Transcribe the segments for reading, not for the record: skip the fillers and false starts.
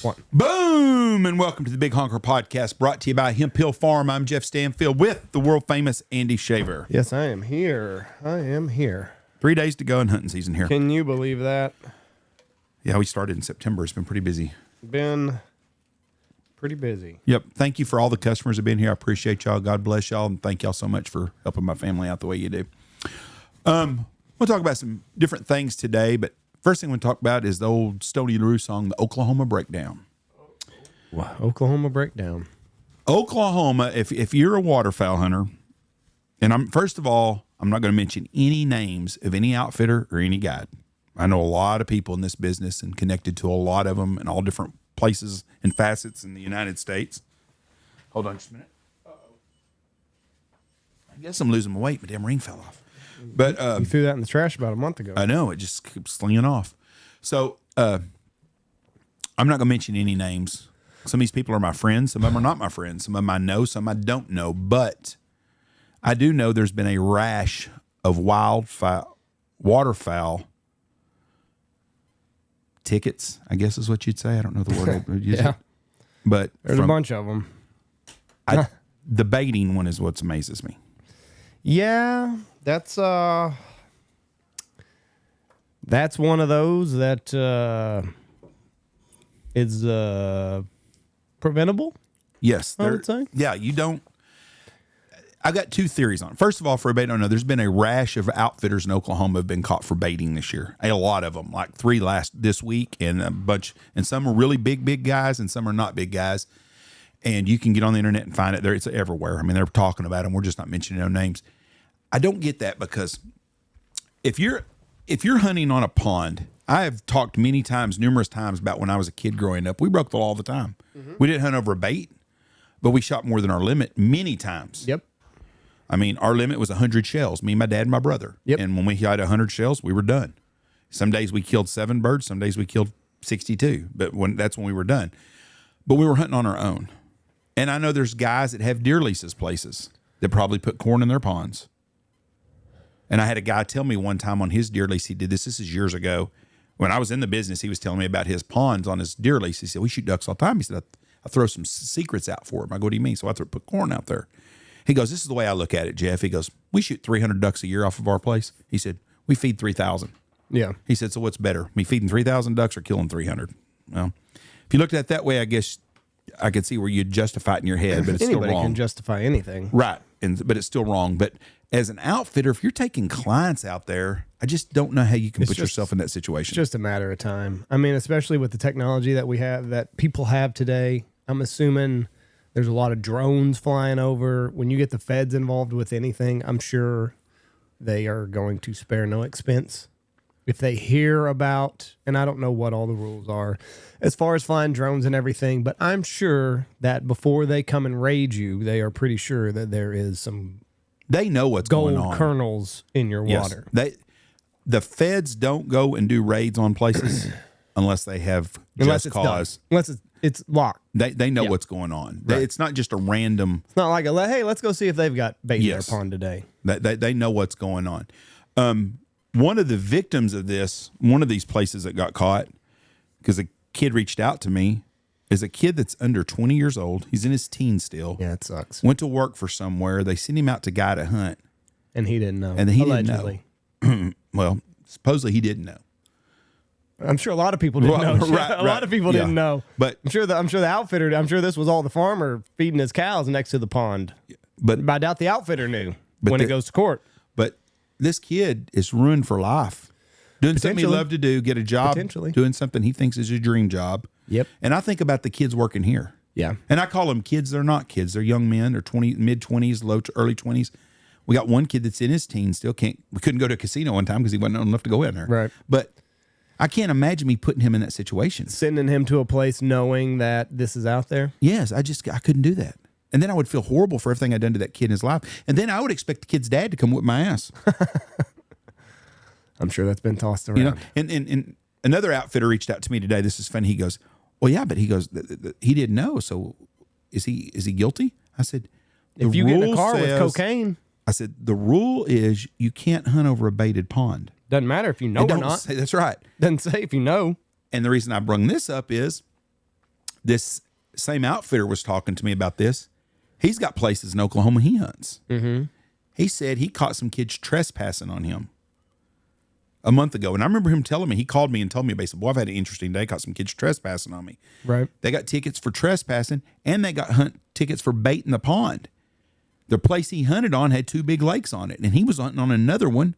One. Boom! And welcome to the Big Honker Podcast, brought to you by Hemp Hill Farm. I'm Jeff Stanfield with the world-famous Andy Shaver. Yes, I am here. 3 days to go in hunting season here. Can you believe that? Yeah, we started in September. It's been pretty busy. Been pretty busy. Yep. Thank you for all the customers that have been here. I appreciate y'all. God bless y'all. And thank y'all so much for helping my family out the way you do. We'll talk about some different things today, but first thing we'll talk about is the old Stony LaRue song, The Oklahoma Breakdown. Wow. Oklahoma Breakdown. Oklahoma, if you're a waterfowl hunter, and first of all, I'm not going to mention any names of any outfitter or any guide. I know a lot of people in this business and connected to a lot of them in all different places and facets in the United States. Hold on just a minute. Uh-oh. I guess I'm losing my weight. My damn ring fell off. But you threw that in the trash about a month ago. I know. It just keeps slinging off. So I'm not going to mention any names. Some of these people are my friends. Some of them are not my friends. Some of them I know. Some I don't know. But I do know there's been a rash of waterfowl tickets, I guess is what you'd say. I don't know the word. Yeah. But there's a bunch of them. The baiting one is what amazes me. Yeah, that's one of those that is preventable. Yes, I would say. Yeah, you don't. I've got two theories on it. First of all, for everybody to know, there's been a rash of outfitters in Oklahoma have been caught for baiting this year. A lot of them, like 3 this week, and a bunch. And some are really big guys, and some are not big guys. And you can get on the internet and find it there. It's everywhere. I mean, they're talking about them. We're just not mentioning no names. I don't get that because if you're hunting on a pond, I have talked numerous times about when I was a kid growing up. We broke the law all the time. Mm-hmm. We didn't hunt over a bait, but we shot more than our limit many times. Yep. I mean, our limit was 100 shells, me, my dad, and my brother. Yep. And when we had 100 shells, we were done. Some days we killed 7 birds. Some days we killed 62. But that's when we were done. But we were hunting on our own. And I know there's guys that have deer leases places that probably put corn in their ponds. And I had a guy tell me one time on his deer lease, he did this. This is years ago. When I was in the business, he was telling me about his ponds on his deer lease. He said, we shoot ducks all the time. He said, I throw some secrets out for him. I go, what do you mean? So I put corn out there. He goes, this is the way I look at it, Jeff. He goes, we shoot 300 ducks a year off of our place. He said, we feed 3,000. Yeah. He said, so what's better, me feeding 3,000 ducks or killing 300? Well, if you looked at it that way, I guess I could see where you'd justify it in your head, but it's still wrong. Anybody can justify anything. Right. But it's still wrong. But as an outfitter, if you're taking clients out there, I just don't know how you can put yourself in that situation. It's just a matter of time. I mean, especially with the technology that we have, that people have today, I'm assuming there's a lot of drones flying over. When you get the feds involved with anything, I'm sure they are going to spare no expense. If they hear about, and I don't know what all the rules are as far as flying drones and everything, but I'm sure that before they come and raid you, they are pretty sure that there is some they know what's going on. Gold kernels in your water. The feds don't go and do raids on places unless they have just cause. Unless it's locked. They know what's going on. Right. It's not just a random. It's not like hey, let's go see if they've got bait in their pond today. They know what's going on. One of the victims of this, one of these places that got caught, because a kid reached out to me, is a kid that's under 20 years old. He's in his teens still. Yeah, it sucks. Went to work for somewhere. They sent him out to guide a hunt. And he didn't know. And he Allegedly. didn't know. Well, supposedly he didn't know. I'm sure a lot of people didn't know. Right. A lot of people didn't know. But I'm sure the outfitter, this was all the farmer feeding his cows next to the pond. But I doubt the outfitter knew when it goes to court. But this kid is ruined for life. Doing something he loved to do, get a job, doing something he thinks is his dream job. Yep. And I think about the kids working here. Yeah. And I call them kids. They're not kids. They're young men. They're mid-20s, early 20s. We got one kid that's in his teens still. We couldn't go to a casino one time because he wasn't old enough to go in there. Right. But I can't imagine me putting him in that situation. Sending him to a place knowing that this is out there? Yes. I couldn't do that. And then I would feel horrible for everything I'd done to that kid in his life. And then I would expect the kid's dad to come whip my ass. I'm sure that's been tossed around. You know, and another outfitter reached out to me today. This is funny. He goes, well, yeah, but he goes, he didn't know. So is he guilty? I said, if you get in a car with cocaine. I said, the rule is you can't hunt over a baited pond. Doesn't matter if you know or not. That's right. Doesn't say if you know. And the reason I brung this up is this same outfitter was talking to me about this. He's got places in Oklahoma he hunts. Mm-hmm. He said he caught some kids trespassing on him a month ago. And I remember him telling me, he called me and told me, basically, boy, I've had an interesting day. Caught some kids trespassing on me. Right. They got tickets for trespassing and they got hunt tickets for bait in the pond. The place he hunted on had 2 big lakes on it. And he was hunting on another one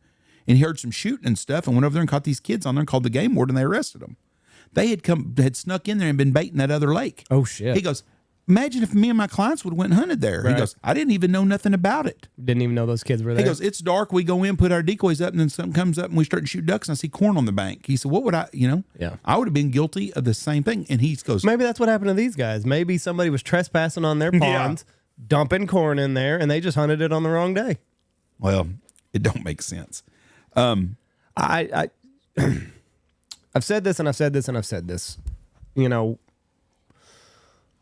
and he heard some shooting and stuff and went over there and caught these kids on there and called the game warden and they arrested them. They had snuck in there and been baiting that other lake. Oh, shit. He goes, imagine if me and my clients would have went and hunted there. Right. He goes, I didn't even know nothing about it. Didn't even know those kids were there. He goes, it's dark. We go in, put our decoys up, and then something comes up and we start to shoot ducks and I see corn on the bank. He said, what would I, Yeah. I would have been guilty of the same thing. And he goes, maybe that's what happened to these guys. Maybe somebody was trespassing on their ponds, dumping corn in there, and they just hunted it on the wrong day. Well, it don't make sense. I've said this and I've said this and I've said this.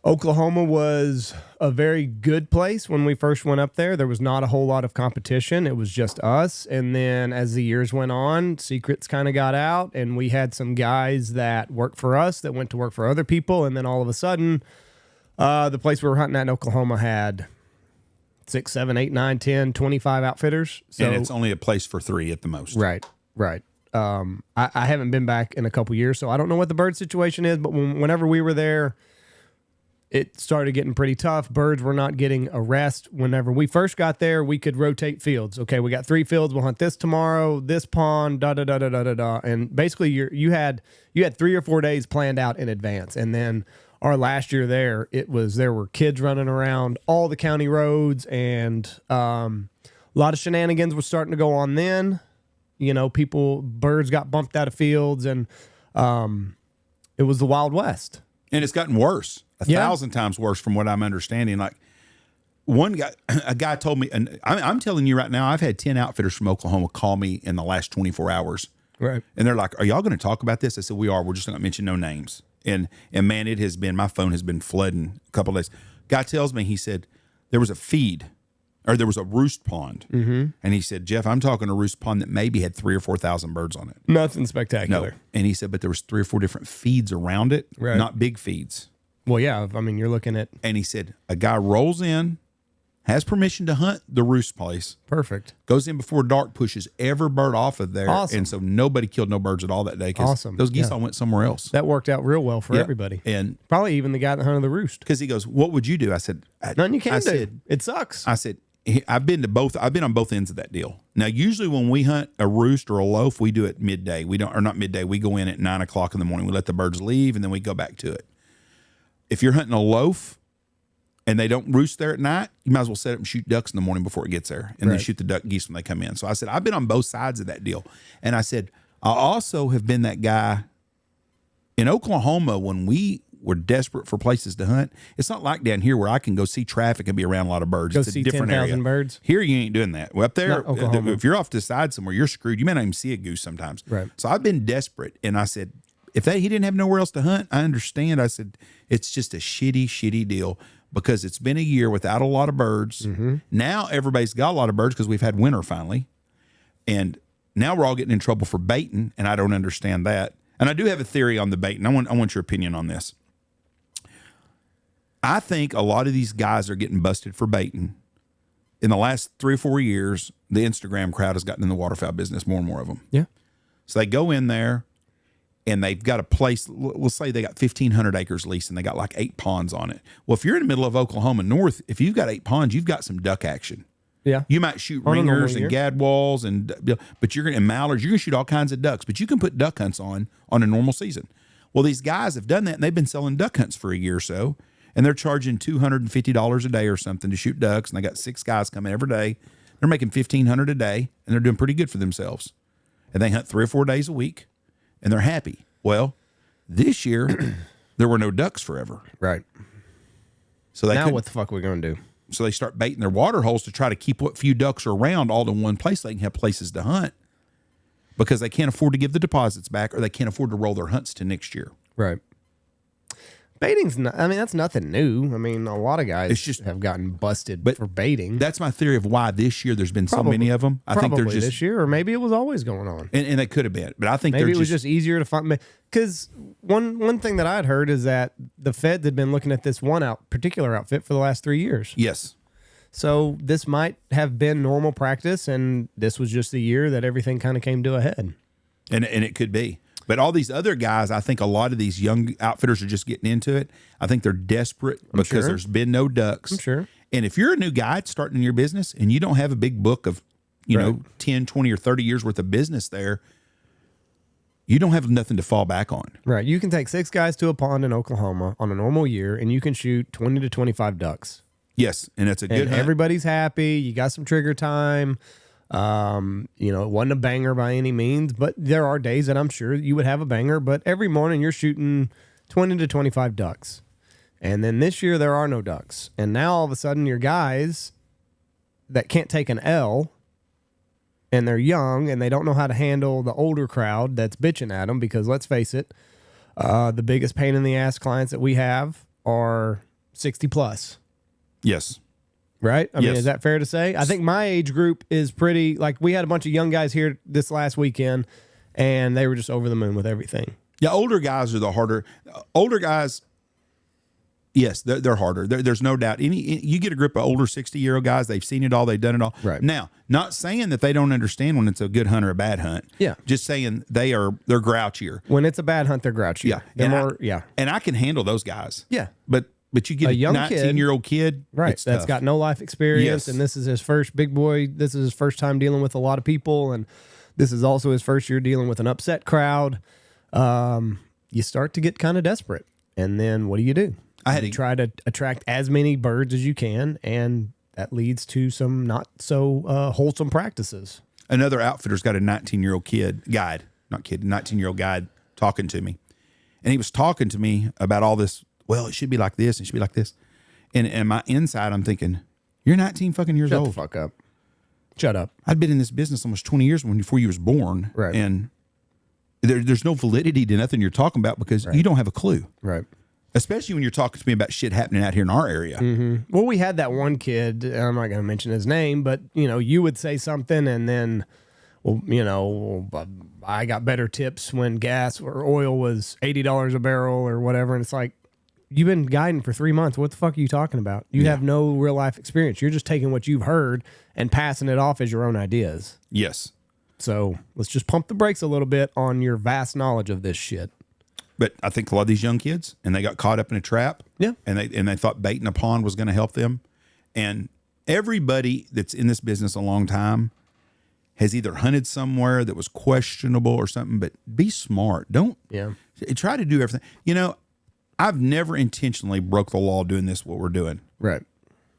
Oklahoma was a very good place when we first went up there. There was not a whole lot of competition. It was just us. And then as the years went on, secrets kind of got out and we had some guys that worked for us that went to work for other people. And then all of a sudden, the place we were hunting at in Oklahoma had 6, 7, 8, 9, 10, 25 outfitters. So, and it's only a place for 3 at the most. Right. I haven't been back in a couple years, so I don't know what the bird situation is, but whenever we were there, it started getting pretty tough. Birds were not getting a rest. Whenever we first got there, we could rotate fields. Okay, we got 3 fields. We'll hunt this tomorrow, this pond, da. And basically, you had 3 or 4 days planned out in advance. And then our last year there, there were kids running around all the county roads, and a lot of shenanigans were starting to go on then. Birds got bumped out of fields, and it was the Wild West. And it's gotten worse, 1,000 times worse from what I'm understanding. Like a guy told me, and I'm telling you right now, I've had 10 outfitters from Oklahoma call me in the last 24 hours. Right. And they're like, are y'all going to talk about this? I said, we are. We're just not going to mention no names. And man, my phone has been flooding a couple of days. Guy tells me, he said, there was a roost pond. Mm-hmm. And he said, Jeff, I'm talking a roost pond that maybe had 3,000 or 4,000 birds on it. Nothing spectacular. No. And he said, but there was 3 or 4 different feeds around it, right. Not big feeds. Well, yeah, I mean, you're looking at... And he said, a guy rolls in, has permission to hunt the roost place. Perfect. Goes in before dark, pushes every bird off of there. Awesome. And so nobody killed no birds at all that day. Awesome. Those geese all went somewhere else. That worked out real well for everybody. And probably even the guy that hunted the roost. Because he goes, what would you do? I said... Nothing you can do. It sucks. I said... I've been on both ends of that deal. Now, usually when we hunt a roost or a loaf, we do it midday. Not midday. We go in at 9 o'clock in the morning. We let the birds leave and then we go back to it. If you're hunting a loaf and they don't roost there at night, you might as well set up and shoot ducks in the morning before it gets there and then shoot the geese when they come in. So I said, I've been on both sides of that deal. And I said, I also have been that guy in Oklahoma when we were desperate for places to hunt. It's not like down here where I can go see traffic and be around a lot of birds. It's a different 10,000 area. birds. Here you ain't doing that. Well, up there, if you're off to the side somewhere, you're screwed. You may not even see a goose sometimes. Right. So I've been desperate, and I said, if he didn't have nowhere else to hunt, I understand. I said, it's just a shitty deal because it's been a year without a lot of birds. Mm-hmm. Now everybody's got a lot of birds because we've had winter finally, and now we're all getting in trouble for baiting, and I don't understand that. And I do have a theory on the baiting. I want your opinion on this. I think a lot of these guys are getting busted for baiting. In the last 3 or 4 years, the Instagram crowd has gotten in the waterfowl business, more and more of them. Yeah. So they go in there and they've got a place, let's say they got 1,500 acres leased and they got like 8 ponds on it. Well, if you're in the middle of Oklahoma North, if you've got 8 ponds, you've got some duck action. Yeah. You might shoot ringers and gadwalls but you're going to, and mallards, you're going to shoot all kinds of ducks, but you can put duck hunts on a normal season. Well, these guys have done that and they've been selling duck hunts for a year or so. And they're charging $250 a day or something to shoot ducks. And they got 6 guys coming every day. They're making $1,500 a day, and they're doing pretty good for themselves. And they hunt 3 or 4 days a week, and they're happy. Well, this year there were no ducks forever. Right. So what the fuck are we going to do? So they start baiting their water holes to try to keep what few ducks are around all in one place so they can have places to hunt because they can't afford to give the deposits back or they can't afford to roll their hunts to next year. Right. Baiting's not, I mean, that's nothing new. I mean, a lot of guys It's just- have gotten busted but for baiting. That's my theory of why this year there's been so many of them. I think they're Probably just, this year, or maybe it was always going on. and they could have been, but I think Maybe they're it was just easier to find. Because one thing that I'd heard is that the feds had been looking at this particular outfit for the last 3 years. yes. So this might have been normal practice, and this was just the year that everything kind of came to a head. And it could be. But all these other guys, I think a lot of these young outfitters are just getting into it. I think they're desperate because sure. there's been no ducks. I'm sure. And if you're a new guy starting in your business and you don't have a big book of, you know, 10, 20, or 30 years worth of business there, you don't have nothing to fall back on. Right. You can take 6 guys to a pond in Oklahoma on a normal year, and you can shoot 20 to 25 ducks. Yes, and it's a good And hunt. everybody's happy. You got some trigger time. You know, it wasn't a banger by any means, but there are days that I'm sure you would have a banger. But every morning you're shooting 20 to 25 ducks. And then this year there are no ducks. And now all of a sudden your guys that can't take an L, and they're young and they don't know how to handle the older crowd that's bitching at them, because let's face it, the biggest pain in the ass clients that we have are 60 plus. Yes. Right? I mean, Yes. is that fair to say? I think my age group is pretty, like, we had a bunch of young guys here this last weekend, and they were just over the moon with everything. Yeah, older guys are the harder. Older guys, yes, they're harder. There's no doubt. You get a group of older 60-year-old guys, they've seen it all, they've done it all. Right. Now, not saying that they don't understand when it's a good hunt or a bad hunt. Yeah. Just saying they're grouchier. When it's a bad hunt, they're grouchy. Yeah. They're And more, And I can handle those guys. Yeah. But you get A young 19-year-old kid, Right. it's That's tough. got no life experience. Yes. And this is his first big boy. This is his first time dealing with a lot of people. And this is also his first year dealing with an upset crowd. You start to get kind of desperate. And then what do? You try to attract as many birds as you can. And that leads to some not so wholesome practices. Another outfitter's got a 19-year-old guide talking to me. And he was talking to me about all this. Well, it should be like this. It should be like this. And my inside, I'm thinking, you're 19 fucking years Shut old. the fuck up. Shut up. I'd been in this business almost 20 years before you was born. Right. And there's no validity to nothing you're talking about because you don't have a clue. Right. Especially when you're talking to me about shit happening out here in our area. Mm-hmm. Well, we had that one kid, and I'm not going to mention his name, but, you know, you would say something and then, well, you know, I got better tips when gas or oil was $80 a barrel or whatever. And it's like, you've been guiding for 3 months. What the fuck are you talking about? You have no real life experience. You're just taking what you've heard and passing it off as your own ideas. Yes. So let's just pump the brakes a little bit on your vast knowledge of this shit. But I think a lot of these young kids, and they got caught up in a trap. Yeah. And they thought baiting a pond was going to help them. And everybody that's in this business a long time has either hunted somewhere that was questionable or something, but be smart. Don't try to do everything. You know, I've never intentionally broke the law doing this, what we're doing. Right.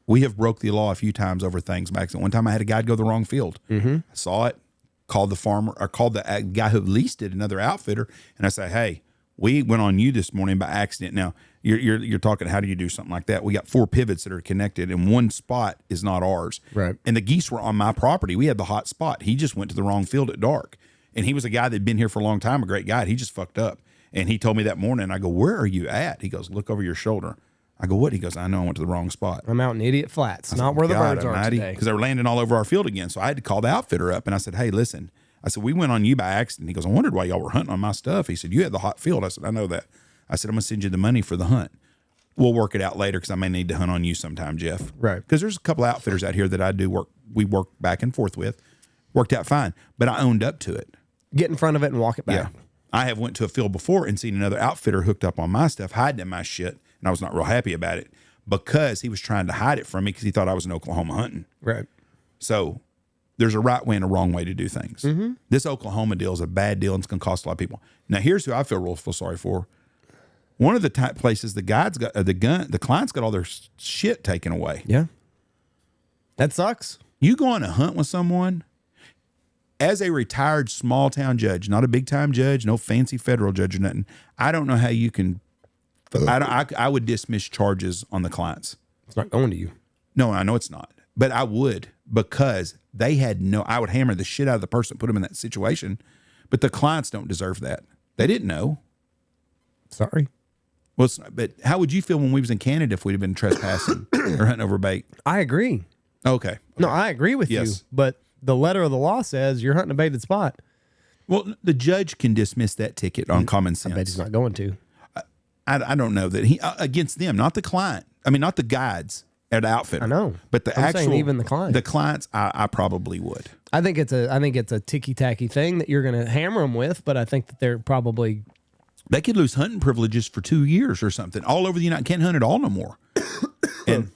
We have broke the law a few times over things by accident. One time I had a guy go the wrong field. Mm-hmm. I saw it, called the farmer, or called the guy who leased it, another outfitter, and I say, hey, we went on you this morning by accident. Now, you're talking, how do you do something like that? We got 4 pivots that are connected, and one spot is not ours. Right. And the geese were on my property. We had the hot spot. He just went to the wrong field at dark. And he was a guy that'd been here for a long time, a great guy. He just fucked up. And he told me that morning, I go, where are you at? He goes, look over your shoulder. I go, what? He goes, I know I went to the wrong spot. I'm out in Idiot Flats, not where the birds are today. Because they were landing all over our field again. So I had to call the outfitter up, and I said, hey, listen. I said, we went on you by accident. He goes, I wondered why y'all were hunting on my stuff. He said, you had the hot field. I said, I know that. I said, I'm going to send you the money for the hunt. We'll work it out later because I may need to hunt on you sometime, Jeff. Right. Because there's a couple outfitters out here that I do work. We work back and forth with. Worked out fine. But I owned up to it. Get in front of it and walk it back. Yeah. I have went to a field before and seen another outfitter hooked up on my stuff, hiding in my shit. And I was not real happy about it because he was trying to hide it from me because he thought I was in Oklahoma hunting. Right. So there's a right way and a wrong way to do things. Mm-hmm. This Oklahoma deal is a bad deal and it's going to cost a lot of people. Now, here's who I feel sorry for. One of the type places the guide's got the client's got all their shit taken away. Yeah. That sucks. You go on a hunt with someone as a retired small town judge, not a big time judge, no fancy federal judge or nothing. I don't know how you can. I would dismiss charges on the clients. It's not going to you. No, I know it's not, but I would because they had I would hammer the shit out of the person that put them in that situation, but the clients don't deserve that. They didn't know. Sorry. Well, but how would you feel when we was in Canada if we'd have been trespassing or hunting over bait? I agree. Okay. No, I agree with you. But the letter of the law says you're hunting a baited spot. Well, the judge can dismiss that ticket on common sense. I bet he's not going to. I don't know that he against them, not the client. I mean, not the guides at the outfitter. I know, but the I'm actual saying even the client. The clients, I probably would. I think it's a ticky tacky thing that you're going to hammer them with, but I think that they're probably they could lose hunting privileges for 2 years or something all over the United. Can't hunt at all no more. And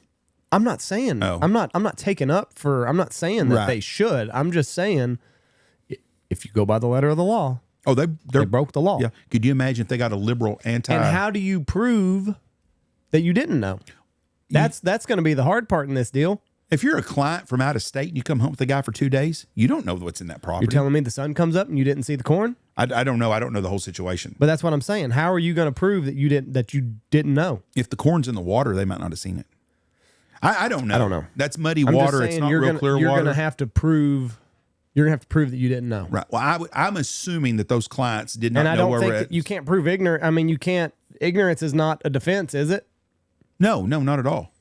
I'm not saying I'm not taking up for. I'm not saying that they should. I'm just saying if you go by the letter of the law. Oh, they broke the law. Yeah. Could you imagine if they got a liberal anti? And how do you prove that you didn't know? That's going to be the hard part in this deal. If you're a client from out of state and you come home with a guy for 2 days, you don't know what's in that property. You're telling me the sun comes up and you didn't see the corn? I don't know. I don't know the whole situation. But that's what I'm saying. How are you going to prove that you didn't know? If the corn's in the water, they might not have seen it. I don't know. I don't know. That's muddy water. It's not real clear water. You're going to have to prove. You're going to have to prove that you didn't know. Right. Well, I'm assuming that those clients did not know where we're at. And I don't think you can't prove ignorant. I mean, you can't. Ignorance is not a defense, is it? No, not at all.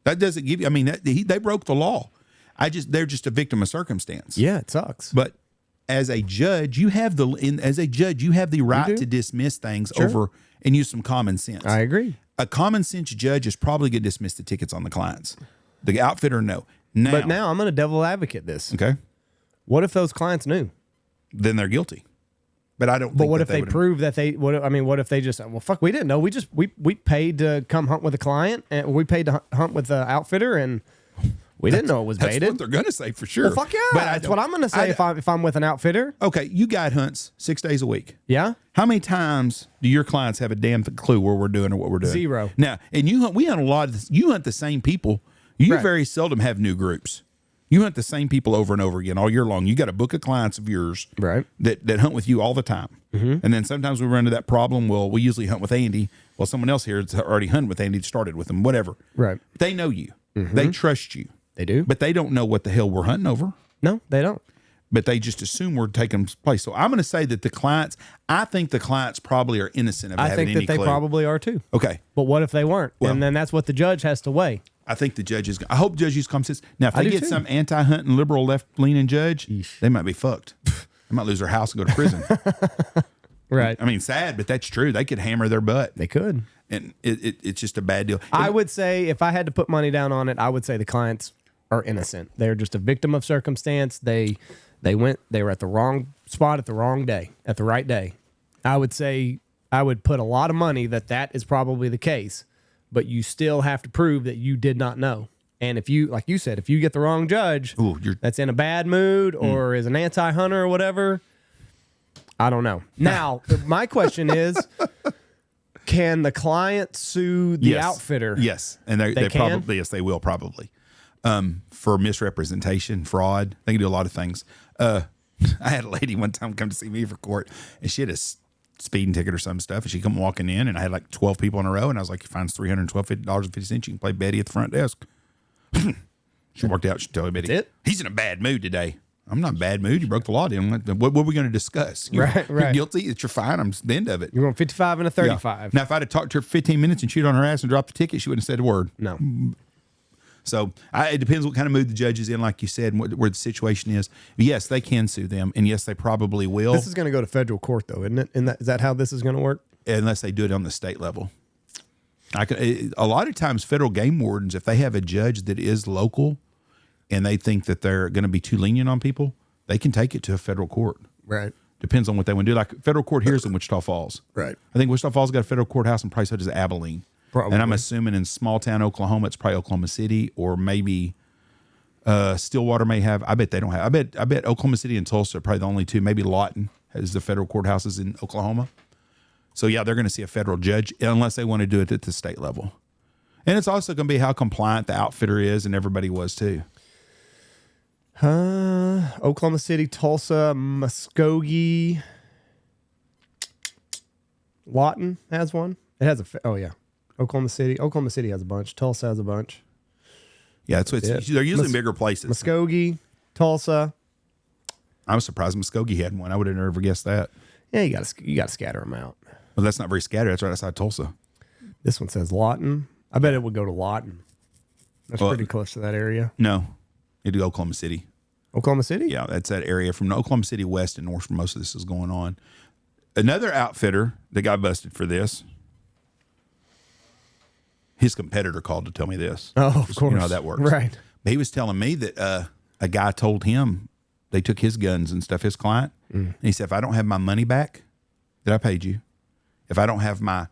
That doesn't give you. I mean, they broke the law. They're just a victim of circumstance. Yeah, it sucks. But as a judge, you have the right to dismiss things over and use some common sense. I agree. A common sense judge is probably going to dismiss the tickets on the clients. The outfitter, no. But now I'm going to devil advocate this. Okay. What if those clients knew? Then they're guilty. But I don't. But what if they prove that they? What if they just? Well, fuck, we didn't know. We paid to come hunt with a client, and we paid to hunt with the outfitter, and we didn't know it was baited. That's what they're gonna say for sure. Well, fuck yeah. But that's what I'm gonna say if I'm with an outfitter. Okay, you guide hunts 6 days a week. Yeah. How many times do your clients have a damn clue where we're doing or what we're doing? 0. Now, and we hunt a lot of this. You hunt the same people. You very seldom have new groups. You hunt the same people over and over again all year long. You got a book of clients of yours that hunt with you all the time. Mm-hmm. And then sometimes we run into that problem. Well, we usually hunt with Andy. Well, someone else here has already hunted with Andy, started with him, whatever. Right. They know you. Mm-hmm. They trust you. They do. But they don't know what the hell we're hunting over. No, they don't. But they just assume we're taking place. So I'm going to say that I think the clients probably are innocent of having any clue. I think that they probably are too. Okay. But what if they weren't? Well, and then that's what the judge has to weigh. I think the judge is. I hope judges come to. Now, if they get some anti-hunting, liberal, left-leaning judge, they might be fucked. They might lose their house and go to prison. Right. I mean, sad, but that's true. They could hammer their butt. They could. And it's just a bad deal. I would say, if I had to put money down on it, I would say the clients are innocent. They're just a victim of circumstance. They were at the wrong spot at the wrong day, at the right day. I would say I would put a lot of money that is probably the case. But you still have to prove that you did not know. And if you, like you said, if you get the wrong judge that's in a bad mood or is an anti-hunter or whatever, I don't know. Now, my question is, can the client sue the outfitter? Yes. And they probably, yes, they will probably. For misrepresentation, fraud. They can do a lot of things. I had a lady one time come to see me for court, and she had a speeding ticket or some stuff, and she come walking in, and I had like 12 people in a row, and I was like, "Fines $312.50. You can play Betty at the front desk." She walked out. She told me, "He's in a bad mood today." I'm not in a bad mood. You broke the law. What were we going to discuss? You're guilty. It's your fine. I'm the end of it. You're on 55 and a 35. Yeah. Now, if I'd have talked to her for 15 minutes and chewed on her ass and dropped the ticket, she wouldn't have said a word. No. So it depends what kind of mood the judge is in, like you said, and where the situation is. Yes, they can sue them, and yes, they probably will. This is going to go to federal court, though, isn't it? Is that how this is going to work? Unless they do it on the state level. A lot of times, federal game wardens, if they have a judge that is local and they think that they're going to be too lenient on people, they can take it to a federal court. Right. Depends on what they want to do. Like federal court here is in Wichita Falls. Right. I think Wichita Falls got a federal courthouse, and probably so does Abilene. Probably. And I'm assuming in small town Oklahoma, it's probably Oklahoma City, or maybe Stillwater may have. I bet they don't have. I bet Oklahoma City and Tulsa are probably the only two. Maybe Lawton has the federal courthouses in Oklahoma. So yeah, they're going to see a federal judge unless they want to do it at the state level. And it's also going to be how compliant the outfitter is, and everybody was too. Oklahoma City, Tulsa, Muskogee, Lawton has one. It has Oklahoma City has a bunch. Tulsa has a bunch. Yeah, that's what they're usually bigger places. Muskogee, Tulsa. I was surprised Muskogee had one. I would have never guessed that. Yeah, you got to scatter them out. Well, that's not very scattered. That's right outside Tulsa. This one says Lawton. I bet it would go to Lawton. That's pretty close to that area. No, it'd go Oklahoma City. Oklahoma City? Yeah, that's that area from Oklahoma City west and north where most of this is going on. Another outfitter that got busted for this, his competitor called to tell me this. Oh, of course. You know how that works. Right. But he was telling me that a guy told him they took his guns and stuff, his client. And he said, if I don't have my money back that I paid you, if I don't have my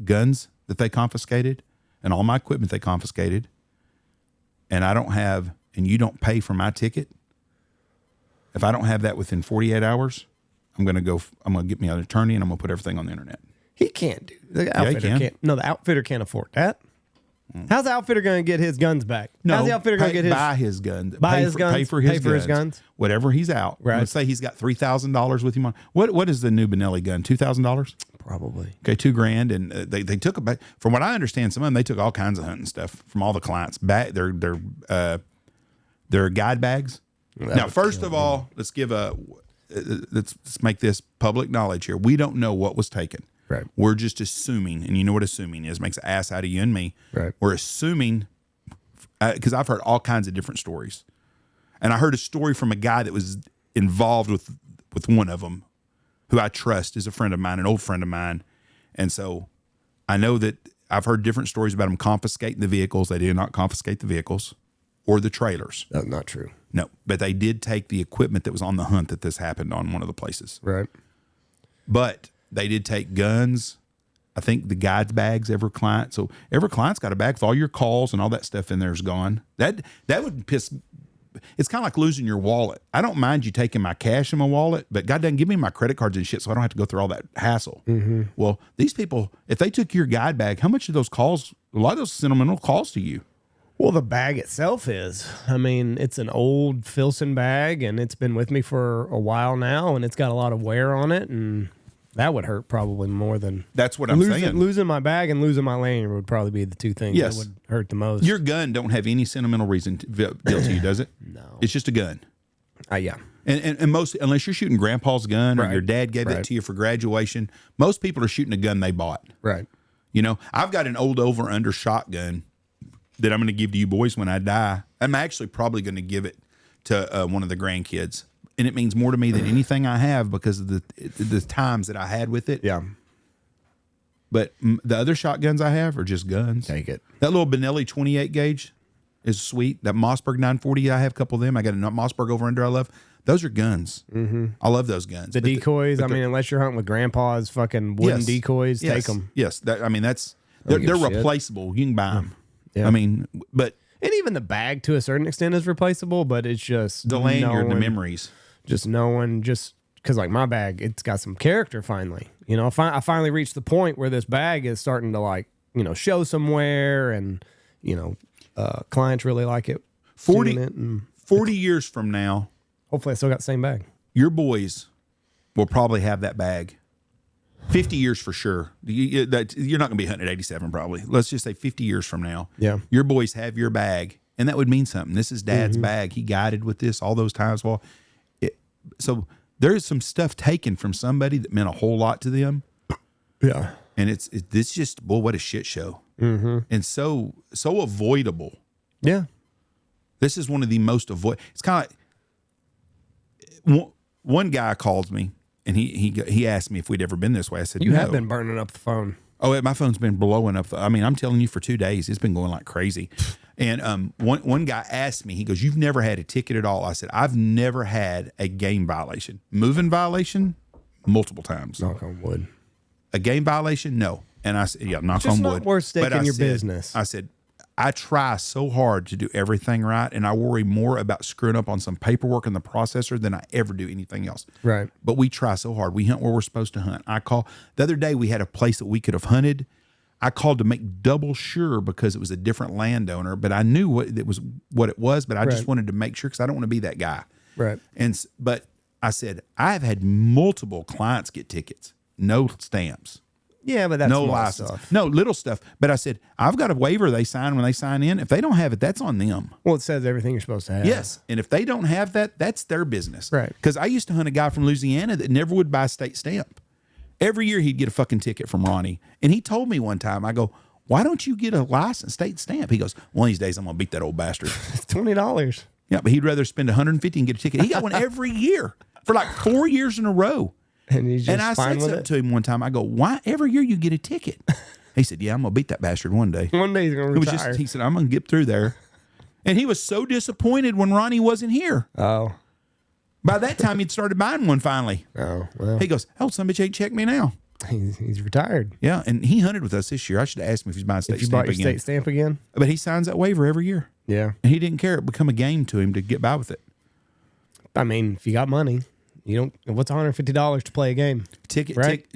guns that they confiscated and all my equipment they confiscated, and I don't have, and you don't pay for my ticket, if I don't have that within 48 hours, I'm going to get me an attorney and I'm going to put everything on the internet. He can't do the outfitter can't. No, the outfitter can't afford that. How's the outfitter going to get his guns back? No, how's the outfitter going to get buy his guns? Buy his guns? Pay for his guns. Whatever he's out. Right. Let's say he's got $3,000 with him on. What is the new Benelli gun? $2,000? Probably. Okay, $2,000, and they took about. From what I understand, some of them they took all kinds of hunting stuff from all the clients back. Their guide bags. Now, first of all, let's make this public knowledge here. We don't know what was taken. Right. We're just assuming, and you know what assuming is. Makes an ass out of you and me. Right. We're assuming, because I've heard all kinds of different stories. And I heard a story from a guy that was involved with one of them, who I trust is a friend of mine, an old friend of mine. And so I know that I've heard different stories about them confiscating the vehicles. They did not confiscate the vehicles or the trailers. That's not true. No, but they did take the equipment that was on the hunt that this happened on one of the places. Right. But they did take guns. I think the guides bags, every client. So every client's got a bag with all your calls and all that stuff in there is gone. That would piss. It's kind of like losing your wallet. I don't mind you taking my cash in my wallet, but God doesn't give me my credit cards and shit, so I don't have to go through all that hassle. Mm-hmm. Well, these people, if they took your guide bag, how much of those calls? A lot of those sentimental calls to you. Well, the bag itself is. I mean, it's an old Filson bag, and it's been with me for a while now, and it's got a lot of wear on it, and that would hurt probably more than... That's what I'm saying. Losing my bag and losing my lanyard would probably be the two things that would hurt the most. Your gun don't have any sentimental reason to deal to you, does it? No. It's just a gun. Yeah. And most, unless you're shooting grandpa's gun or your dad gave that Right. to you for graduation, most people are shooting a gun they bought. Right. You know, I've got an old over-under shotgun that I'm going to give to you boys when I die. I'm actually probably going to give it to one of the grandkids. And it means more to me than anything I have because of the times that I had with it. Yeah. But the other shotguns I have are just guns. Take it. That little Benelli 28 gauge is sweet. That Mossberg 940, I have a couple of them. I got a Mossberg over under I love. Those are guns. Mm-hmm. I love those guns. The decoys, I mean, unless you're hunting with grandpa's fucking wooden decoys, take them. Yes. They're replaceable. You can buy them. Yeah. I mean, but... And even the bag, to a certain extent, is replaceable, but it's just... The lanyard, the memories. Just knowing, because like my bag, it's got some character finally. You know, I finally reached the point where this bag is starting to like, you know, show some wear and, you know, clients really like it. 40 years from now... Hopefully I still got the same bag. Your boys will probably have that bag. 50 years for sure. You're not going to be hunting at 87 probably. Let's just say 50 years from now. Yeah. Your boys have your bag, and that would mean something. This is Dad's bag. He guided with this all those times. Well, so there's some stuff taken from somebody that meant a whole lot to them. Yeah. And it's just, boy, what a shit show. Mm-hmm. And so avoidable. Yeah. This is one of the most It's kind of like, one guy called me and he asked me if we'd ever been this way. I said, you have been burning up the phone. Oh, my phone's been blowing up. I mean, I'm telling you, for 2 days, it's been going like crazy. And one guy asked me, he goes, "You've never had a ticket at all?" I said, "I've never had a game violation. Moving violation, multiple times. Knock on wood. A game violation, no." And I said, "Yeah, knock just on not wood." Worth staking your business. I said, I try so hard to do everything right, and I worry more about screwing up on some paperwork in the processor than I ever do anything else. Right. But we try so hard. We hunt where we're supposed to hunt. The other day we had a place that we could have hunted. I called to make double sure because it was a different landowner, but I knew what it was, but I just wanted to make sure because I don't want to be that guy. Right. But I said, I've had multiple clients get tickets, no stamps. Yeah, but that's no license, stuff. No little stuff. But I said, I've got a waiver they sign when they sign in. If they don't have it, that's on them. Well, it says everything you're supposed to have. Yes, and if they don't have that, that's their business. Right. Because I used to hunt a guy from Louisiana that never would buy a state stamp, Every year he'd get a fucking ticket from Ronnie. And he told me one time, I go, why don't you get a license state stamp? He goes, one of these days I'm going to beat that old bastard. It's $20. Yeah, but he'd rather spend $150 and get a ticket. He got one every year for like 4 years in a row. And he's just And I fine said with something it. to him one time. I go, why every year you get a ticket? He said, yeah, I'm going to beat that bastard one day. One day he's going to It was retire. just, he said, I'm going to get through there. And he was so disappointed when Ronnie wasn't here. Oh. By that time, he'd started buying one finally. Oh, well. He goes, oh, some bitch ain't checked me now. He's retired. Yeah, and he hunted with us this year. I should have asked him if he's buying state If you stamp bought your again. state stamp again? But he signs that waiver every year. Yeah. And he didn't care. It become a game to him to get by with it. I mean, if you got money, you don't. What's $150 to play a game? Ticket, Right.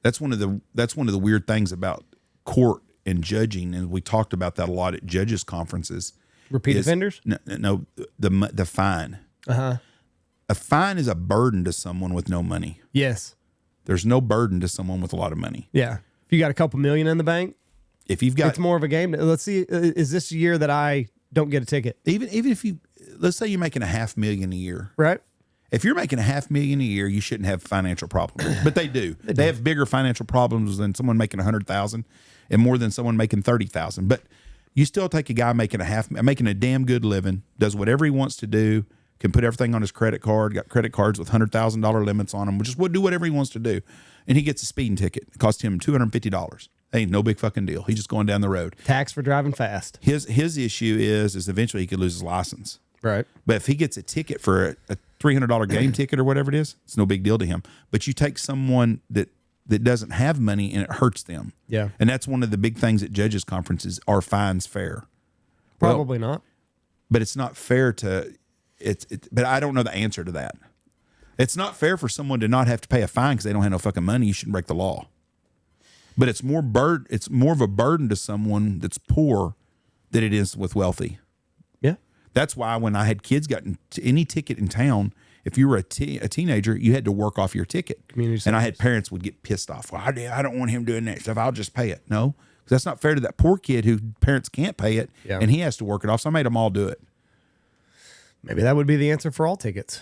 that's one of the weird things about court and judging, and we talked about that a lot at judges' conferences. Repeat offenders? No, the fine. A fine is a burden to someone with no money. Yes. There's no burden to someone with a lot of money. Yeah. If you got a couple million in the bank, If you've got it's more of a game. Let's see. Is this year that I don't get a ticket? even if you, let's say you're making $500,000 a year. Right. If you're making $500,000 a year, you shouldn't have financial problems. But they do. They have bigger financial problems than someone making $100,000 and more than someone making $30,000. But you still take a guy making a damn good living, does whatever he wants to do, can put everything on his credit card, got credit cards with $100,000 limits on them, just would do whatever he wants to do. And he gets a speeding ticket. It costs him $250. Ain't no big fucking deal. He's just going down the road. Tax for driving fast. His issue is eventually he could lose his license. Right. But if he gets a ticket for a $300 game ticket or whatever it is, it's no big deal to him. But you take someone that doesn't have money and it hurts them. Yeah. And that's one of the big things at judges' conferences. Are fines fair? Probably not. But it's not fair to but I don't know the answer to that. It's not fair for someone to not have to pay a fine because they don't have no fucking money. You shouldn't break the law. But it's more of a burden to someone that's poor than it is with wealthy. Yeah. That's why when I had kids gotten any ticket in town, if you were a teenager, you had to work off your ticket. Community and I service. had parents would get pissed off. Well, I don't want him doing that stuff. I'll just pay it. No, because that's not fair to that poor kid who parents can't pay it, Yeah. and he has to work it off. So I made them all do it. Maybe that would be the answer for all tickets.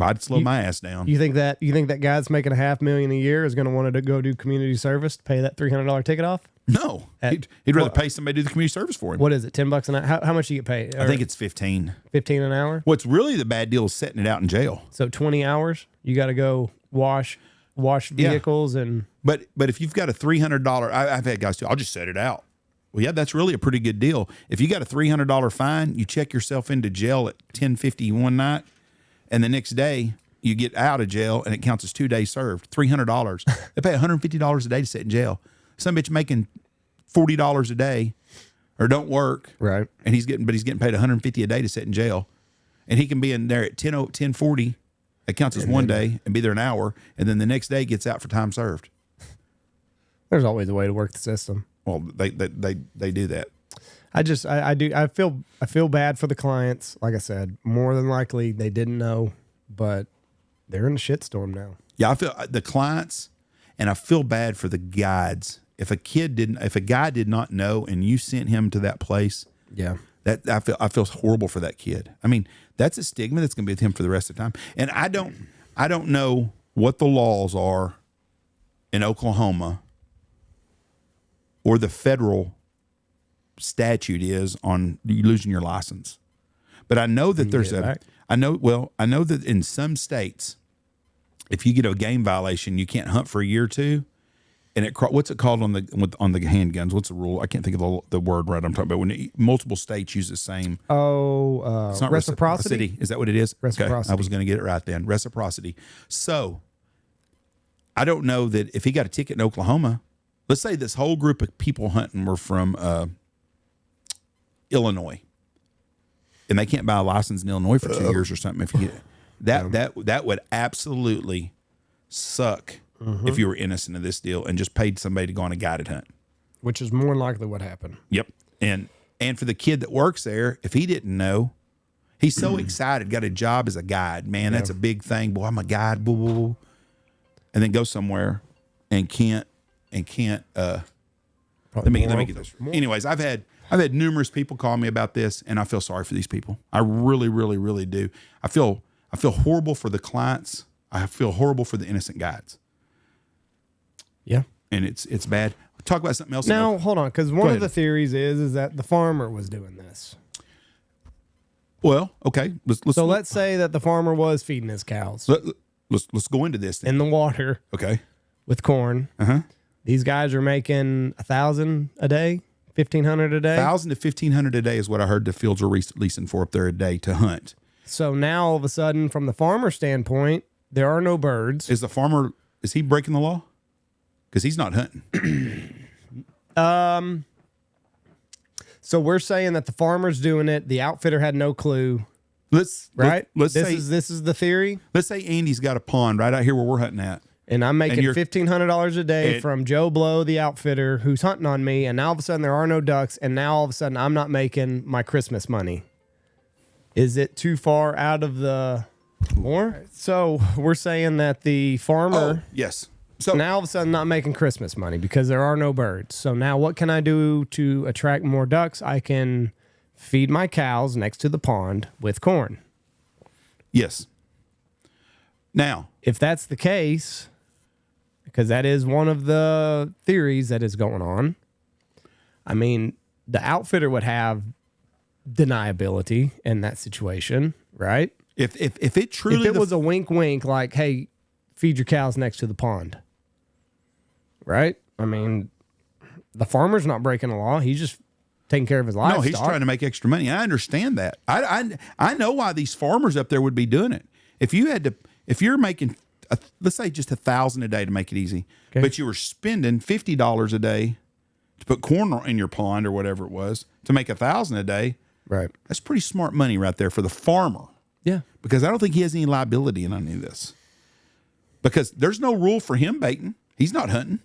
I'd slow my ass down. You think that guy that's making $500,000 a year is going to want to go do community service to pay that $300 ticket off? No, he'd rather pay somebody to do the community service for him. What is it? $10 an hour? How much do you get paid? I think it's 15. 15 an hour. What's really the bad deal is setting it out in jail. So 20 hours. You got to go wash vehicles and. But if you've got a $300, I've had guys too. I'll just set it out. Well, yeah, that's really a pretty good deal. If you got a $300 fine, you check yourself into jail at 10:50 one night, and the next day you get out of jail and it counts as 2 days served. $300. They pay $150 a day to sit in jail. Some bitch making $40 a day, or don't work, Right. and he's getting paid $150 a day to sit in jail, and he can be in there at 10:40. It counts as one day and be there an hour, and then the next day gets out for time served. There's always a way to work the system. Well, they do that. I feel bad for the clients. Like I said, more than likely they didn't know, but they're in a shitstorm now. Yeah, I feel the clients, and I feel bad for the guides. If a guy did not know, and you sent him to that place, Yeah. that I feel horrible for that kid. I mean, that's a stigma that's going to be with him for the rest of the time. And I don't know what the laws are in Oklahoma or the federal statute is on you losing your license. But I know that there's I know that in some states, if you get a game violation, you can't hunt for a year or two. And what's it called on the handguns? What's the rule? I can't think of the word right I'm talking about. When multiple states use the same. It's not reciprocity. Is that what it is? Reciprocity. Okay. I was going to get it right then. Reciprocity. So I don't know that if he got a ticket in Oklahoma, let's say this whole group of people hunting were from Illinois, and they can't buy a license in Illinois for 2 years or something. If you get that would absolutely suck. Mm-hmm. If you were innocent of this deal and just paid somebody to go on a guided hunt. Which is more than likely what happened. Yep. And for the kid that works there, if he didn't know, he's so excited, got a job as a guide. Man, that's a big thing. Boy, I'm a guide. Boo, boo, boo. And then go somewhere and can't let me get this. Anyways, I've had numerous people call me about this, and I feel sorry for these people. I really, really, really do. I feel horrible for the clients. I feel horrible for the innocent guides. Yeah. And it's bad. Talk about something else. Now, hold on, because one of the theories is that the farmer was doing this. Well, okay. Let's say that the farmer was feeding his cows Let's go into this then. in the water Okay. with corn. Uh-huh. These guys are making $1,000 a day, $1,500 a day. 1,000 to 1,500 a day is what I heard the fields are leasing for up there a day to hunt. So now all of a sudden, from the farmer standpoint, there are no birds. Is the farmer, is he breaking the law? Because he's not hunting. So we're saying that the farmer's doing it. The outfitter had no clue. Let's This say is the theory. let's say Andy's got a pond right out here where we're hunting at. And I'm making you're- $1,500 a day and- from Joe Blow, the outfitter, who's hunting on me. And now all of a sudden there are no ducks. And now all of a sudden I'm not making my Christmas money. Is it too far out of the more? So we're saying that the farmer Yes. So now all of a sudden not making Christmas money because there are no birds. So now what can I do to attract more ducks? I can feed my cows next to the pond with corn. yes. Now, If that's the case, because that is one of the theories that is going on, I mean, the outfitter would have deniability in that situation, right? if it truly If it was a wink wink, like, hey, feed your cows next to the pond, right? I mean, the farmer's not breaking the law. He's just taking care of his livestock. no, he's trying to make extra money. I understand that. I know why these farmers up there would be doing it. If you're making, let's say just 1,000 a day to make it easy, Okay. but you were spending $50 a day to put corn in your pond or whatever it was to make 1,000 a day, Right. that's pretty smart money right there for the farmer. Yeah. Because I don't think he has any liability in any of this. Because there's no rule for him baiting. He's not hunting.